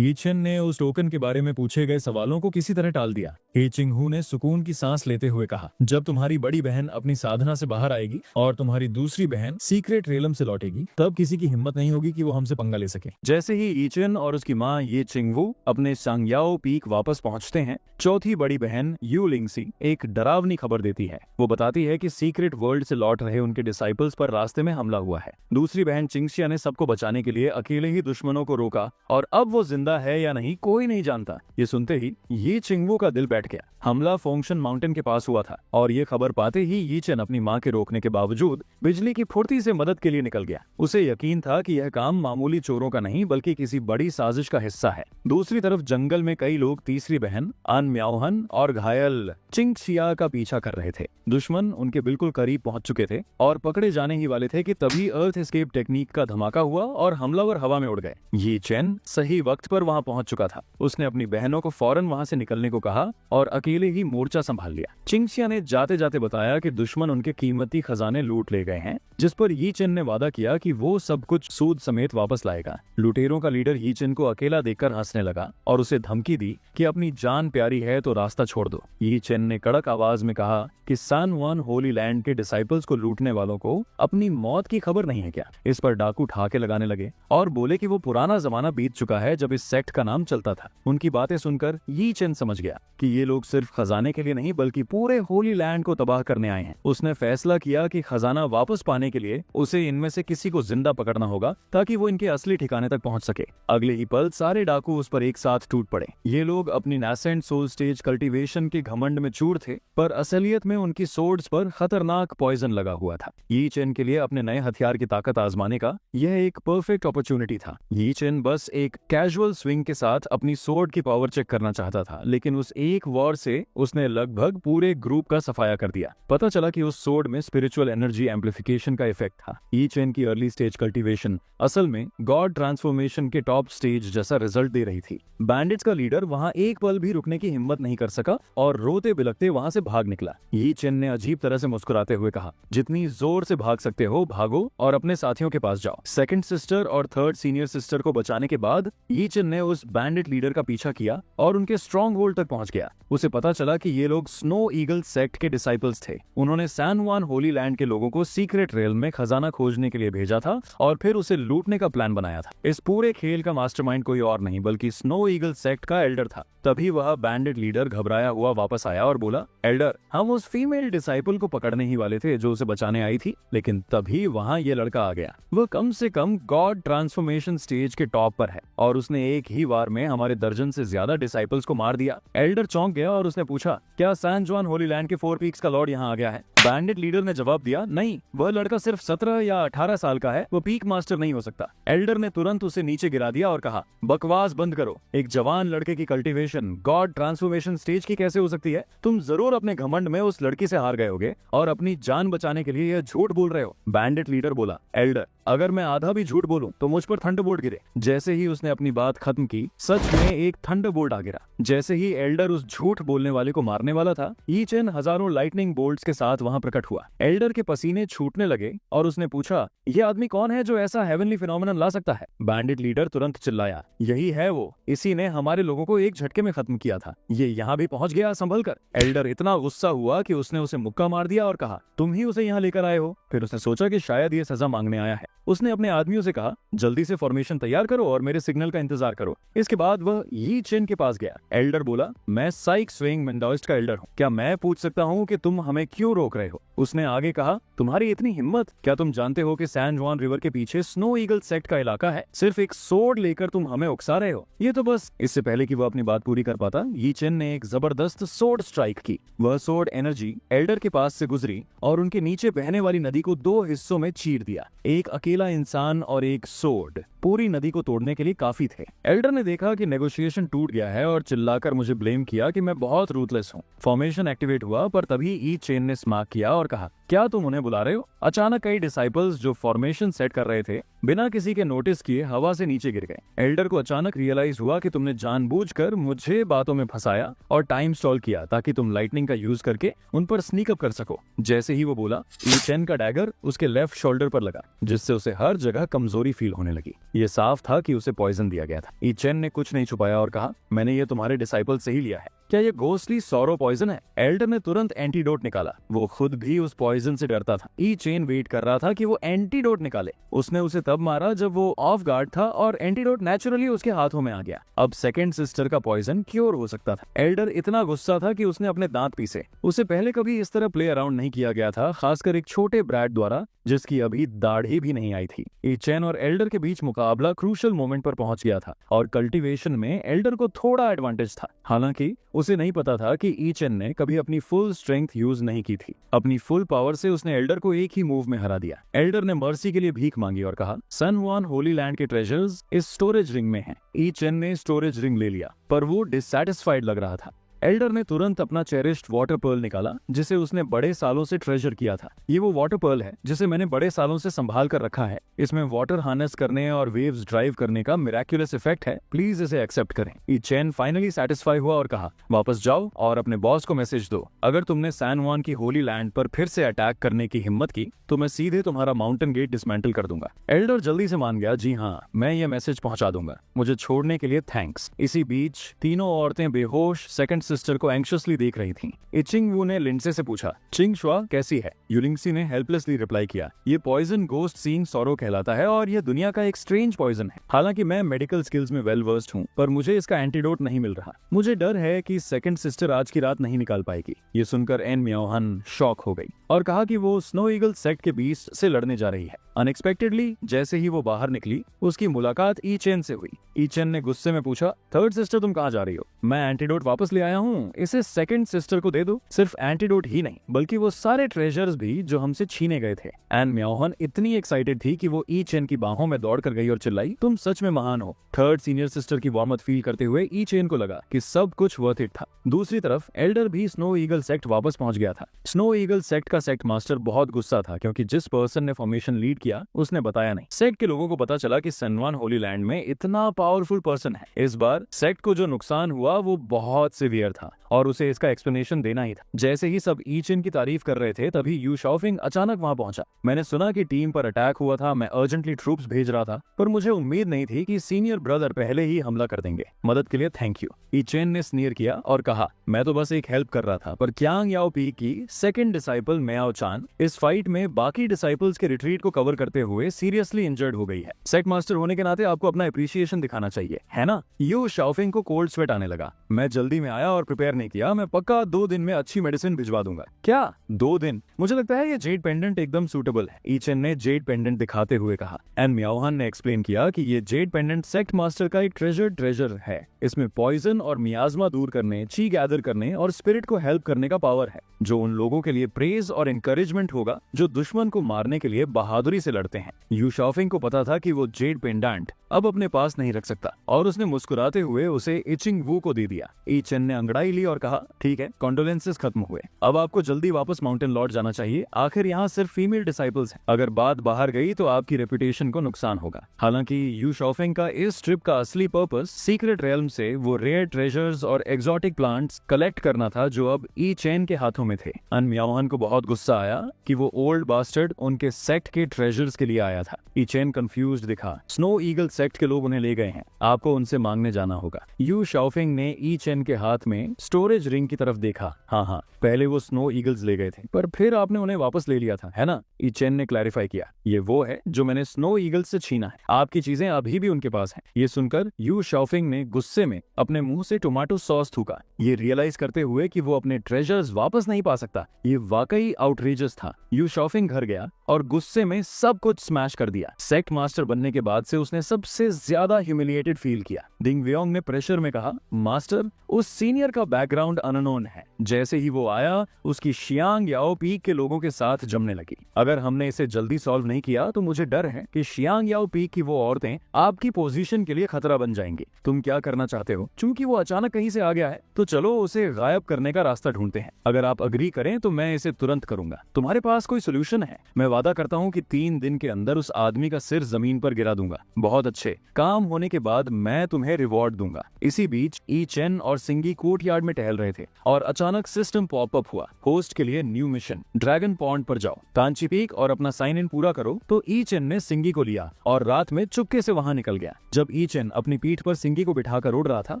ये चेन ने उस टोकन के बारे में पूछे गए सवालों को किसी तरह टाल दिया। हे चिंग हू ने सुकून की सांस लेते हुए कहा, जब तुम्हारी बड़ी बहन अपनी साधना से बाहर आएगी और तुम्हारी दूसरी बहन सीक्रेट रेलम से लौटेगी, तब किसी की हिम्मत नहीं होगी कि वो हमसे पंगा ले सके। जैसे ही ये चेन और उसकी माँ ये चिंगवू अपने सांगयाओ पीक वापस पहुंचते हैं, चौथी बड़ी बहन यू लिंगसी एक डरावनी खबर देती है। वो बताती है कि सीक्रेट वर्ल्ड से लौट रहे उनके डिसाइपल्स पर रास्ते में हमला हुआ है। दूसरी बहन चिंगशिया ने सबको बचाने के लिए अकेले ही दुश्मनों को रोका और अब वो जिंदा है या नहीं कोई नहीं जानता। ये सुनते ही ये चिंगवू का दिल बैठ गया। हमला फोंगशन माउंटेन के पास हुआ था और ये खबर पाते ही ये चेन अपनी माँ के रोकने के बावजूद बिजली की फुर्ती से मदद के लिए निकल गया। उसे यकीन था कि यह काम मामूली चोरों का नहीं बल्कि किसी बड़ी साजिश का हिस्सा है। दूसरी तरफ जंगल में कई लोग तीसरी बहन अन म्याओहन और घायल चिंगशिया का पीछा कर रहे थे। दुश्मन उनके बिल्कुल करीब पहुंच चुके थे और पकड़े जाने ही वाले थे कि तभी अर्थ एस्केप टेक्निक का धमाका हुआ और हमलावर हवा में उड़ गए। ये चेन सही वक्त पर वहां पहुंच चुका था। उसने अपनी बहनों को फौरन वहां से निकलने को कहा और अकेले ही मोर्चा संभाल लिया। चिंगशिया ने जाते जाते बताया कि दुश्मन उनके कीमती खजाने लूट ले गए हैं, जिस पर यी चेन ने वादा किया कि वो सब कुछ सूद समेत वापस लाएगा। लुटेरों का लीडर यी चेन को अकेला देखकर हंसने लगा और उसे धमकी दी कि अपनी जान प्यारी है तो रास्ता छोड़ दो। यी चेन ने कड़क आवाज में कहा कि सान वन होली लैंड के डिसाइपल्स को लूटने वालों को अपनी मौत की खबर नहीं है क्या। इस पर डाकू ठाके लगाने लगे और बोले कि वो पुराना जमाना बीत चुका है जब इस सेक्ट का नाम चलता था। उनकी बातें सुनकर यी चेन समझ गया कि ये लोग सिर्फ खजाने के लिए नहीं बल्कि पूरे होली लैंड को तबाह करने आए हैं। उसने फैसला किया कि खजाना वापस पाने के लिए उसे इनमें से किसी को जिंदा पकड़ना होगा ताकि वो इनके असली ठिकाने तक पहुंच सके। अगले ही पल सारे डाकू उस पर एक साथ टूट पड़े। ये लोग अपनी नैसेंट सोल स्टेज कल्टीवेशन के घमंड में चूर थे, पर असलियत में उनकी सोर्ड्स पर खतरनाक पॉइजन लगा हुआ था। यी चेन के लिए अपने नए हथियार की ताकत आजमाने का यह एक परफेक्ट अपॉर्चुनिटी था। यी चेन बस एक कैजुअल स्विंग के साथ अपनी सोर्ड की पावर चेक करना चाहता था, लेकिन उस एक वॉर से उसने लगभग पूरे ग्रुप का सफाया कर दिया। पता चला कि उस सोर्ड में स्पिरिचुअल एनर्जी एम्प्लीफिकेशन का इफेक्ट था। यी चेन की अर्ली स्टेज कल्टीवेशन असल में गॉड ट्रांसफॉर्मेशन के टॉप स्टेज जैसा रिजल्ट दे रही थी। बैंडिट्स का लीडर वहां एक पल भी रुकने की हिम्मत नहीं कर सका और रोते बिलखते वहां से भाग निकला। यी चेन ने अजीब तरह से मुस्कुराते हुए कहा, जितनी जोर से भाग सकते हो भागो और अपने साथियों के पास जाओ। सेकंड सिस्टर और थर्ड सीनियर सिस्टर को बचाने के बाद यी चेन ने उस बैंडिट लीडर का पीछा किया और उनके स्ट्रॉन्ग होल्ड तक पहुंच गया। उसे पता चला कि ये लोग स्नो ईगल सेक्ट के डिसाइपल्स थे। उन्होंने सैन वन होली लैंड के लोगों को सीक्रेट रेल में खजाना खोजने के लिए भेजा था और फिर उसे लूटने का प्लान बनाया था। इस पूरे खेल का मास्टरमाइंड कोई और नहीं बल्कि स्नो ईगल सेक्ट का एल्डर था। तभी वह बैंडिट लीडर घबराया हुआ वापस आया और बोला, एल्डर, हम उस फीमेल डिसाइपल को पकड़ने ही वाले थे जो उसे बचाने आई थी, लेकिन तभी वहाँ ये लड़का आ गया। वह कम से कम गॉड ट्रांसफॉर्मेशन स्टेज के टॉप पर है और उसने एक ही वार में हमारे दर्जन से ज्यादा डिसाइपल्स को मार दिया। एल्डर चौंक गया और उसने पूछा, क्या सैन जुआन होली लैंड के 4 पीक्स का लॉर्ड यहाँ आ गया है? बैंडिट लीडर ने जवाब दिया, नहीं, वह लड़का सिर्फ 17 या 18 साल का है, वो पीक मास्टर नहीं हो सकता। एल्डर ने तुरंत उसे नीचे गिरा दिया और कहा, बकवास बंद करो। एक जवान लड़के की कल्टीवेशन गॉड ट्रांसफॉर्मेशन स्टेज की कैसे हो सकती है? तुम जरूर अपने घमंड में उस लड़की से हार गए होगे और अपनी जान बचाने के लिए यह झूठ बोल रहे हो। बैंडिट लीडर बोला, एल्डर, अगर मैं आधा भी झूठ बोलूं तो मुझ पर थंडरबोल्ट गिरे। जैसे ही उसने अपनी बात खत्म की, सच में एक थंडरबोल्ट आ गिरा। जैसे ही एल्डर उस झूठ बोलने वाले को मारने वाला था, यी चेन हजारों लाइटनिंग बोल्ट्स के साथ वहां प्रकट हुआ। एल्डर के पसीने छूटने लगे और उसने पूछा, ये आदमी कौन है जो ऐसा हेवनली फिनोमेनन ला सकता है? बैंडिट लीडर तुरंत चिल्लाया, यही है वो, इसी ने हमारे लोगों को एक झटके में खत्म किया था। ये यहाँ भी पहुंच गया संभल कर। एल्डर इतना गुस्सा हुआ कि उसने उसे मुक्का मार दिया और कहा, तुम ही उसे यहाँ लेकर आए हो? फिर उसने सोचा कि शायद ये सजा मांगने आया है। उसने अपने आदमियों से कहा, जल्दी से फॉर्मेशन तैयार करो और मेरे सिग्नल का इंतजार करो। इसके बाद वह यी चेन के पास गया। एल्डर बोला, मैं साइक स्विंग मेंडोइस्ट का एल्डर हूँ, क्या मैं पूछ सकता हूँ कि तुम हमें क्यों रोक रहे हो? उसने आगे कहा, तुम्हारी इतनी हिम्मत, क्या तुम जानते हो कि सैन जुआन रिवर के पीछे स्नो ईगल सेक्ट का इलाका है? सिर्फ एक सोर्ड लेकर तुम हमें उकसा रहे हो? ये तो बस। इससे पहले कि वह अपनी बात पूरी कर पाता, यी चेन ने एक जबरदस्त सोर्ड स्ट्राइक की। वह सोर्ड एनर्जी एल्डर के पास से गुजरी और उनके नीचे बहने वाली नदी को 2 हिस्सों में चीर दिया। एक अकेला इंसान और एक सोर्ड पूरी नदी को तोड़ने के लिए काफी थे। एल्डर ने देखा कि नेगोशिएशन टूट गया है और चिल्लाकर मुझे ब्लेम किया कि मैं बहुत रूथलेस हूँ। फॉर्मेशन एक्टिवेट हुआ, पर तभी यी चेन ने स्मार्क किया और कहा, क्या तुम उन्हें बुला रहे हो? अचानक कई डिसाइपल्स जो फॉर्मेशन सेट कर रहे थे बिना किसी के नोटिस किए हवा से नीचे गिर गए। एल्डर को अचानक रियलाइज हुआ कि तुमने जानबूझकर मुझे बातों में फंसाया और टाइम स्टॉल किया ताकि तुम लाइटनिंग का यूज करके उन पर स्नीक अप कर सको। जैसे ही वो बोला, ई चेन का डैगर उसके लेफ्ट शोल्डर पर लगा, जिससे उसे हर जगह कमजोरी फील होने लगी। ये साफ था कि उसे पॉइजन दिया गया था। ई चेन ने कुछ नहीं छुपाया और कहा, मैंने ये तुम्हारे डिसाइपल से ही लिया है। क्या ये घोस्टली सौरो पॉइजन है? एल्डर ने तुरंत एंटीडोट निकाला। वो खुद भी उस पॉइजन से डरता था। ई चेन वेट कर रहा था कि वो एंटीडोट निकाले। उसने उसे तब मारा जब वो ऑफ गार्ड था और एंटीडोट नेचुरली उसके हाथों में आ गया। अब सेकंड सिस्टर का पॉइजन क्योर हो सकता था। एल्डर इतना गुस्सा था कि उसने अपने दांत पीसे। उसे पहले कभी इस तरह प्ले अराउंड नहीं किया गया था, खासकर एक छोटे ब्रैड द्वारा जिसकी अभी दाढ़ी भी नहीं आई थी। ई चेन और एल्डर के बीच मुकाबला क्रूशल मोमेंट पर पहुंच गया था और कल्टीवेशन में एल्डर को थोड़ा एडवांटेज था। हालांकि उसे नहीं पता था कि ई चेन ने कभी अपनी फुल स्ट्रेंथ यूज नहीं की थी। अपनी फुल पावर से उसने एल्डर को एक ही मूव में हरा दिया। एल्डर ने मर्सी के लिए भीख मांगी और कहा, सन वन होली लैंड के ट्रेजर्स इस स्टोरेज रिंग में हैं। ई चेन ने स्टोरेज रिंग ले लिया, पर वो डिससैटिस्फाइड लग रहा था। एल्डर ने तुरंत अपना चेरिश्ड वाटर पर्ल निकाला, जिसे उसने बड़े सालों से ट्रेजर किया था। ये वो वाटर पर्ल है जिसे मैंने बड़े सालों से संभाल कर रखा है। इसमें वाटर हार्नेस करने और वेव्स ड्राइव करने का मिराक्युलस इफेक्ट है। प्लीज इसे एक्सेप्ट करें। ई चेन फाइनली सेटिस्फाई हुआ और कहा, वापस जाओ और अपने बॉस को मैसेज दो। अगर तुमने सैन जुआन की होली लैंड पर फिर से अटैक करने की हिम्मत की तो मैं सीधे तुम्हारा माउंटेन गेट डिसमेंटल कर दूंगा। एल्डर जल्दी से मान गया, जी हाँ, मैं ये मैसेज पहुंचा दूंगा। मुझे छोड़ने के लिए थैंक्स। इसी बीच तीनों औरतें बेहोश सेकंड सिस्टर को एंक्शियसली देख रही थीं। इचिंग वू ने लिंडसे से पूछा, चिंग शुआ कैसी है? यूलिंगसी ने हेल्पलेसली रिप्लाई किया, ये पॉइजन गोस्ट सीइंग सॉरो कहलाता है और ये दुनिया का एक स्ट्रेंज पॉइजन है। हालांकि मैं मेडिकल स्किल्स में वेल वर्स्ड हूँ, पर मुझे इसका एंटीडोट नहीं मिल रहा। मुझे डर है कि सेकंड सिस्टर आज की रात नहीं निकाल पाएगी। ये सुनकर एन म्याओहन शॉक हो गई और कहा कि वो स्नो ईगल सेक्ट के बीच से लड़ने जा रही है। अनएक्सपेक्टेडली जैसे ही वो बाहर निकली, उसकी मुलाकात ई चेन से हुई। ई चेन ने गुस्से में पूछा, थर्ड सिस्टर तुम कहाँ जा रही हो? मैं एंटीडोट वापस ले आया हूँ, इसे सेकंड सिस्टर को दे दो। सिर्फ एंटीडोट ही नहीं बल्कि वो सारे ट्रेजर्स भी जो हमसे छीने गए थे। एन म्याओहन इतनी एक्साइटेड थी कि वो ई चेन की बाहों में दौड़ कर गई और चिल्लाई, तुम सच में महान हो। थर्ड सीनियर सिस्टर की वार्मथ फील करते हुए ई चेन को लगा कि सब कुछ वर्थ इट था। दूसरी तरफ एल्डर भी स्नो ईगल सेक्ट वापस पहुंच गया था। स्नो ईगल सेक्ट का सेक्ट मास्टर बहुत गुस्सा था क्योंकि जिस पर्सन ने फॉर्मेशन लीड किया उसने बताया नहीं। सेक्ट के लोगों को पता चला कि सन जुआन होली लैंड में इतना पावरफुल पर्सन है। इस बार सेक्ट को जो नुकसान हुआ वो बहुत सीवियर था और उसे इसका एक्सप्लेनेशन देना ही था। जैसे ही सब ई चेन की तारीफ कर रहे थे तभी यू शाओफिंग अचानक वहां पहुंचा। मैंने सुना कि टीम पर अटैक हुआ था, मैं अर्जेंटली ट्रूप्स भेज रहा था, पर मुझे उम्मीद नहीं थी कि सीनियर ब्रदर पहले ही हमला कर देंगे। मदद के लिए थैंक यू। ई चेन ने स्नीर किया और कहा, मैं तो बस एक हेल्प कर रहा था, पर क्यांग याओ पी की सेकंड डिसाइपल म्याओ चान इस फाइट में बाकी डिसाइपल्स के रिट्रीट को कवर करते हुए सीरियसली इंजर्ड हो गई है। सेक्ट मास्टर होने के नाते आपको अपना अप्रिसिएशन दिखाना चाहिए, है ना? यू शाओफिंग को कोल्ड स्वेट आने लगा। मैं जल्दी में आया और प्रिपेयर नहीं किया। मैं पक्का 2 दिन में अच्छी मेडिसिन भिजवा दूंगा। क्या 2 दिन? मुझे लगता है ये जेड पेंडेंट एकदम सूटेबल है। ई चेन ने जेड पेंडेंट दिखाते हुए कहा। एन म्याओहन ने एक्सप्लेन किया कि ये जेड पेंडेंट सेक्ट मास्टर का एक ट्रेजर है। इसमें पॉइजन और मियाज्मा दूर करने, ची गैदर करने और स्पिरिट को हेल्प करने का पावर है, जो उन लोगों के लिए प्रेज और एनकरेजमेंट होगा जो दुश्मन को मारने के लिए बहादुरी से लड़ते हैं। यू शाओफिंग को पता था कि वो जेड पेंडेंट अब अपने पास नहीं रख सकता और उसने मुस्कुराते हुए उसे इचिंग वू को दे दिया। ई चेन ने अंगड़ाई ली और कहा, ठीक है, कॉन्डोलेंसेस खत्म हुए, अब आपको जल्दी वापस माउंटेन लौट जाना चाहिए। आखिर यहाँ सिर्फ फीमेल डिसाइपल्स हैं। अगर बात बाहर गई तो आपकी रेपुटेशन को नुकसान होगा। हालांकि यू शाओफिंग का इस ट्रिप का असली पर्पस सीक्रेट रेल्म से वो रेयर ट्रेजर्स और एक्सोटिक प्लांट्स कलेक्ट करना था जो अब ई चेन के हाथों में थे। अन म्याओहन को बहुत गुस्सा आया कि वो ओल्ड बास्टर्ड उनके सेक्ट के ट्रेजर्स के लिए आया था। ई चेन कंफ्यूज्ड दिखा। स्नो ईगल सेक्ट के लोग उन्हें ले गए हैं, आपको उनसे मांगने जाना होगा। यू शाओफिंग ने ई चेन के हाथ में स्टोरेज रिंग की तरफ देखा। हाँ, पहले वो स्नो ईगल्स ले गए थे, पर फिर आपने उन्हें वापस ले लिया था, है ना? ई चेन ने क्लैरिफाई किया, ये वो है जो मैंने स्नो ईगल्स से छीना है। आपकी चीजें अभी भी उनके पास हैं। ये सुनकर यू शाओफिंग ने गुस्से में अपने मुंह से टोमेटो सॉस थूका, ये रियलाइज करते हुए कि वो अपने ट्रेजर्स वापस नहीं पा सकता। ये वाकई आउटरीजस था। यू शाओफिंग घर गया और गुस्से में सब कुछ स्मैश कर दिया। सेक्ट मास्टर बनने के बाद से उसने सबसे ज्यादा ह्यूमिलिएटेड फील किया। डिंग वियोंग ने प्रेशर में कहा, मास्टर, उस सीनियर सीनियर का बैकग्राउंड अननोन है। जैसे ही वो आया, उसकी शियांग याओ पीक के लोगों के साथ जमने लगी। अगर हमने इसे जल्दी सॉल्व नहीं किया तो मुझे डर है कि शियांग याओ पीक की वो औरतें आपकी पोजीशन के लिए खतरा बन जाएंगी। तुम क्या करना चाहते हो? चूंकि वो अचानक कहीं से आ गया है, तो चलो उसे गायब करने का रास्ता ढूंढते हैं। अगर आप अग्री करें तो मैं इसे तुरंत करूंगा। तुम्हारे पास कोई सोल्यूशन है? मैं वादा करता हूँ कि 3 दिन के अंदर उस आदमी का सिर जमीन पर गिरा दूंगा। बहुत अच्छे, काम होने के बाद मैं तुम्हें रिवॉर्ड दूंगा। इसी बीच ई चेन और सिंगी कोर्टयार्ड में टहल रहे थे और अचानक सिस्टम पॉपअप हुआ। होस्ट के लिए न्यू मिशन, ड्रैगन पॉन्ड पर जाओ, तांची पीक और अपना साइन इन पूरा करो। तो ई चेन ने सिंगी को लिया और रात में चुपके से वहां निकल गया। जब ई चेन अपनी पीठ पर सिंगी को बिठाकर उड़ रहा था,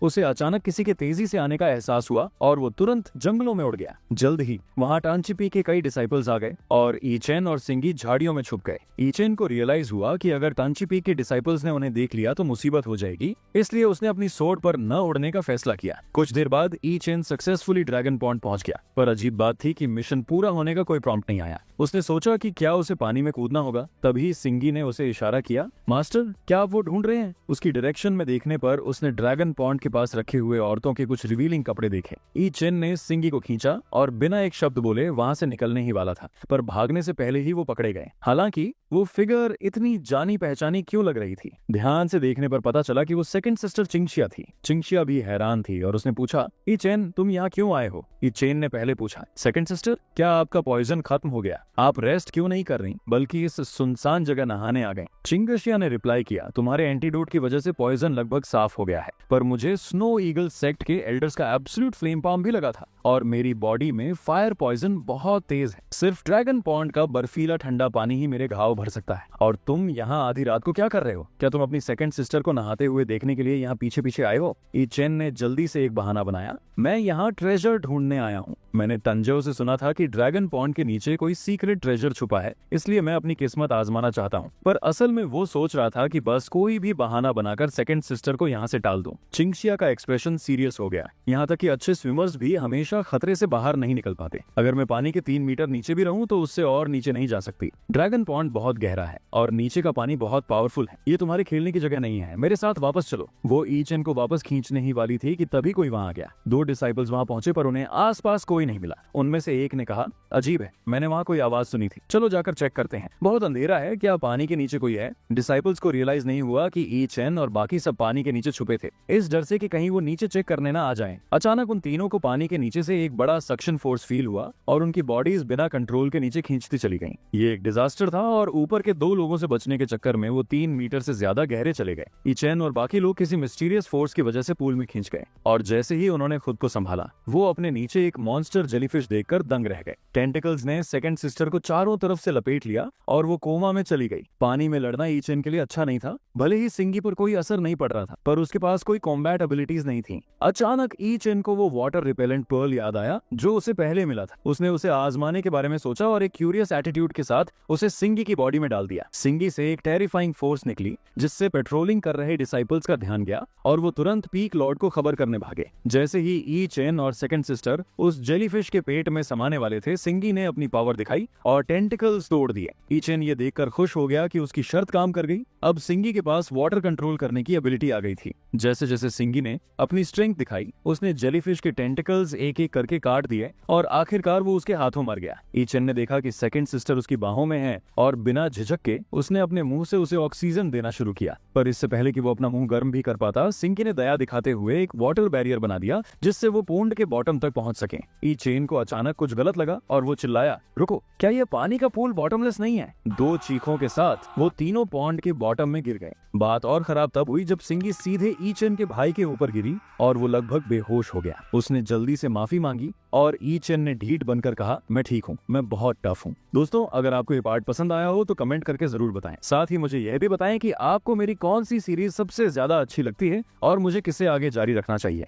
उसे अचानक किसी के तेजी से आने का एहसास हुआ और वो तुरंत जंगलों में उड़ गया। जल्द ही वहां टांची पीक के कई डिसाइपल्स आ गए और ई चेन और सिंगी झाड़ियों में छुप गए। ई चेन को रियलाइज हुआ कि अगर टांची पीक के डिसाइपल्स ने उन्हें देख लिया तो मुसीबत हो जाएगी, इसलिए उसने अपनी सोर्ड पर न उड़ने का फैसला किया। कुछ देर बाद ई चेन सक्सेसफुली ड्रैगन पॉन्ड पहुंच गया, पर अजीब बात थी कि मिशन पूरा होने का कोई प्रॉम्प्ट नहीं आया। उसने सोचा कि क्या उसे पानी में कूदना होगा। तभी सिंगी ने उसे इशारा किया, मास्टर क्या आप वो ढूंढ रहे हैं? उसकी डायरेक्शन में देखने पर उसने ड्रैगन पॉन्ड के पास रखे हुए औरतों के कुछ रिवीलिंग कपड़े देखे। ई चेन ने सिंगी को खींचा और बिना एक शब्द बोले वहां से निकलने ही वाला था, पर भागने से पहले ही वो पकड़े गए। हालांकि वो फिगर इतनी जानी पहचानी क्यों लग रही थी? ध्यान से देखने पर पता चला कि वो सेकंड सिस्टर चिंगशिया थी। चिंगशिया भी हैरान थी और उसने पूछा, ई चेन तुम यहाँ क्यों आए हो? ई चेन ने पहले पूछा, सेकंड सिस्टर क्या आपका पॉइजन खत्म हो गया? आप रेस्ट क्यों नहीं कर रही बल्कि इस सुनसान जगह नहाने आ गए? चिंगशिया ने रिप्लाई किया, तुम्हारे एंटीडोट की वजह से पॉइजन लगभग साफ हो गया है, पर मुझे स्नो ईगल सेक्ट के एल्डर्स का एब्सोल्यूट फ्लेम पाम भी लगा था और मेरी बॉडी में फायर पॉइजन बहुत तेज है। सिर्फ ड्रैगन पॉन्ड का बर्फीला ठंडा पानी ही मेरे घाव भर सकता है। और तुम यहाँ आधी रात को क्या कर रहे हो? क्या तुम अपनी सेकंड सिस्टर को नहाते हुए देखने के लिए यहाँ पीछे पीछे आए हो? ई चेन ने जल्दी से एक बहाना बनाया, मैं यहाँ ट्रेजर ढूंढने आया हूँ। मैंने तंजो से सुना था कि ड्रैगन पॉन्ड के नीचे कोई सीक्रेट ट्रेजर छुपा है, इसलिए मैं अपनी किस्मत आजमाना चाहता हूँ। पर असल में वो सोच रहा था कि बस कोई भी बहाना बनाकर सेकंड सिस्टर को यहाँ से टाल दूं। चिंगशिया का एक्सप्रेशन सीरियस हो गया, यहाँ तक कि अच्छे स्विमर्स भी हमेशा खतरे से बाहर नहीं निकल पाते। अगर मैं पानी के 3 मीटर नीचे भी रहूं तो उससे और नीचे नहीं जा सकती। ड्रैगन पॉन्ड बहुत गहरा है और नीचे का पानी बहुत पावरफुल है। ये तुम्हारे खेलने की जगह नहीं है, मेरे साथ वापस चलो। वो ई चेन को वापस खींचने ही वाली थी कि तभी कोई वहां आ गया। 2 डिसाइपल्स वहां पहुंचे पर उन्हें आसपास कोई नहीं मिला। उनमें से एक ने कहा, अजीब है, मैंने वहां कोई आवाज सुनी थी, चलो जाकर चेक करते हैं। बहुत अंधेरा है, क्या पानी के नीचे कोई है? डिसाइपल्स को रियलाइज नहीं हुआ कि ई चेन और बाकी सब पानी के नीचे छुपे थे, इस डर से कि कहीं वो नीचे चेक करने ना आ जाएं। अचानक उन तीनों को पानी के नीचे से एक बड़ा सक्शन फोर्स फील हुआ और उनकी बॉडीज बिना कंट्रोल के नीचे खींचती चली गईं। ये एक डिजास्टर था और ऊपर के 2 लोगों से बचने के चक्कर में वो 3 मीटर से ज्यादा गहरे चले गए। ई चेन और बाकी लोग किसी मिस्टीरियस फोर्स की वजह से पूल में खींच गए और जैसे ही उन्होंने खुद को संभाला, वो अपने नीचे एक मॉन्स्टर जेलीफिश देखकर दंग रह गए। टेंटिकल्स ने सेकंड सिस्टर को चारों तरफ से लपेट लिया और वो कोमा में चली गई। पानी में लड़ना ई चेन के लिए अच्छा नहीं था। भले ही सिंगी पर कोई असर नहीं पड़ रहा था, पर उसके पास कोई कॉम्बैट एबिलिटीज नहीं थी। अचानक ई चेन को वो वाटर रिपेलेंट पर्ल याद आया जो उसे पहले मिला था। उसने उसे आजमाने के बारे में सोचा और एक क्यूरियस एटीट्यूड के साथ उसे सिंगी की बॉडी में डाल दिया। सिंगी से एक टेरिफाइंग फोर्स निकली जिससे पेट्रोलिंग कर रहे डिसाइपल्स का ध्यान गया और वो तुरंत पीक लॉर्ड को खबर करने भागे। जैसे ही ई चेन और सेकंड सिस्टर उस जेलीफिश के पेट में समाने वाले थे, सिंगी ने अपनी पावर दिखाई और टेंटिकल्स तोड़ दिए। ई चेन ये देखकर खुश हो गया कि उसकी शर्त काम कर गई। अब सिंगी के पास वाटर कंट्रोल करने की एबिलिटी आ गई थी। जैसे जैसे सिंगी ने अपनी स्ट्रेंथ दिखाई, उसने जेलीफिश के टेंटिकल्स एक एक करके काट दिए और आखिरकार वो उसके हाथों मर गया। ई चेन ने देखा कि सेकंड सिस्टर उसकी बाहों में है और बिना झिझक के उसने अपने मुंह से उसे ऑक्सीजन देना शुरू किया। पर इससे पहले कि वो अपना मुंह गर्म भी कर पाता, सिंगी ने दया दिखाते हुए एक वाटर बैरियर बना दिया जिससे वो पोंड के बॉटम तक पहुंच सके। ई चेन को अचानक कुछ गलत लगा और वो चिल्लाया, रुको, क्या ये पानी का पूल बॉटमलेस नहीं है? 2 चीखों के साथ वो तीनों पॉन्ड के बॉटम में गिर गए। बात और खराब तब हुई जब सिंगी सीधे ई चेन के भाई के ऊपर गिरी और वो लगभग बेहोश हो गया। उसने जल्दी से माफी मांगी और ई चेन ने ढीठ बनकर कहा, मैं ठीक हूँ, मैं बहुत टफ हूँ। दोस्तों, अगर आपको ये पार्ट पसंद आया हो तो कमेंट करके जरूर बताएं। साथ ही मुझे यह भी बताएं कि आपको मेरी कौन सी सीरीज सबसे ज्यादा अच्छी लगती है और मुझे किसे आगे जारी रखना चाहिए।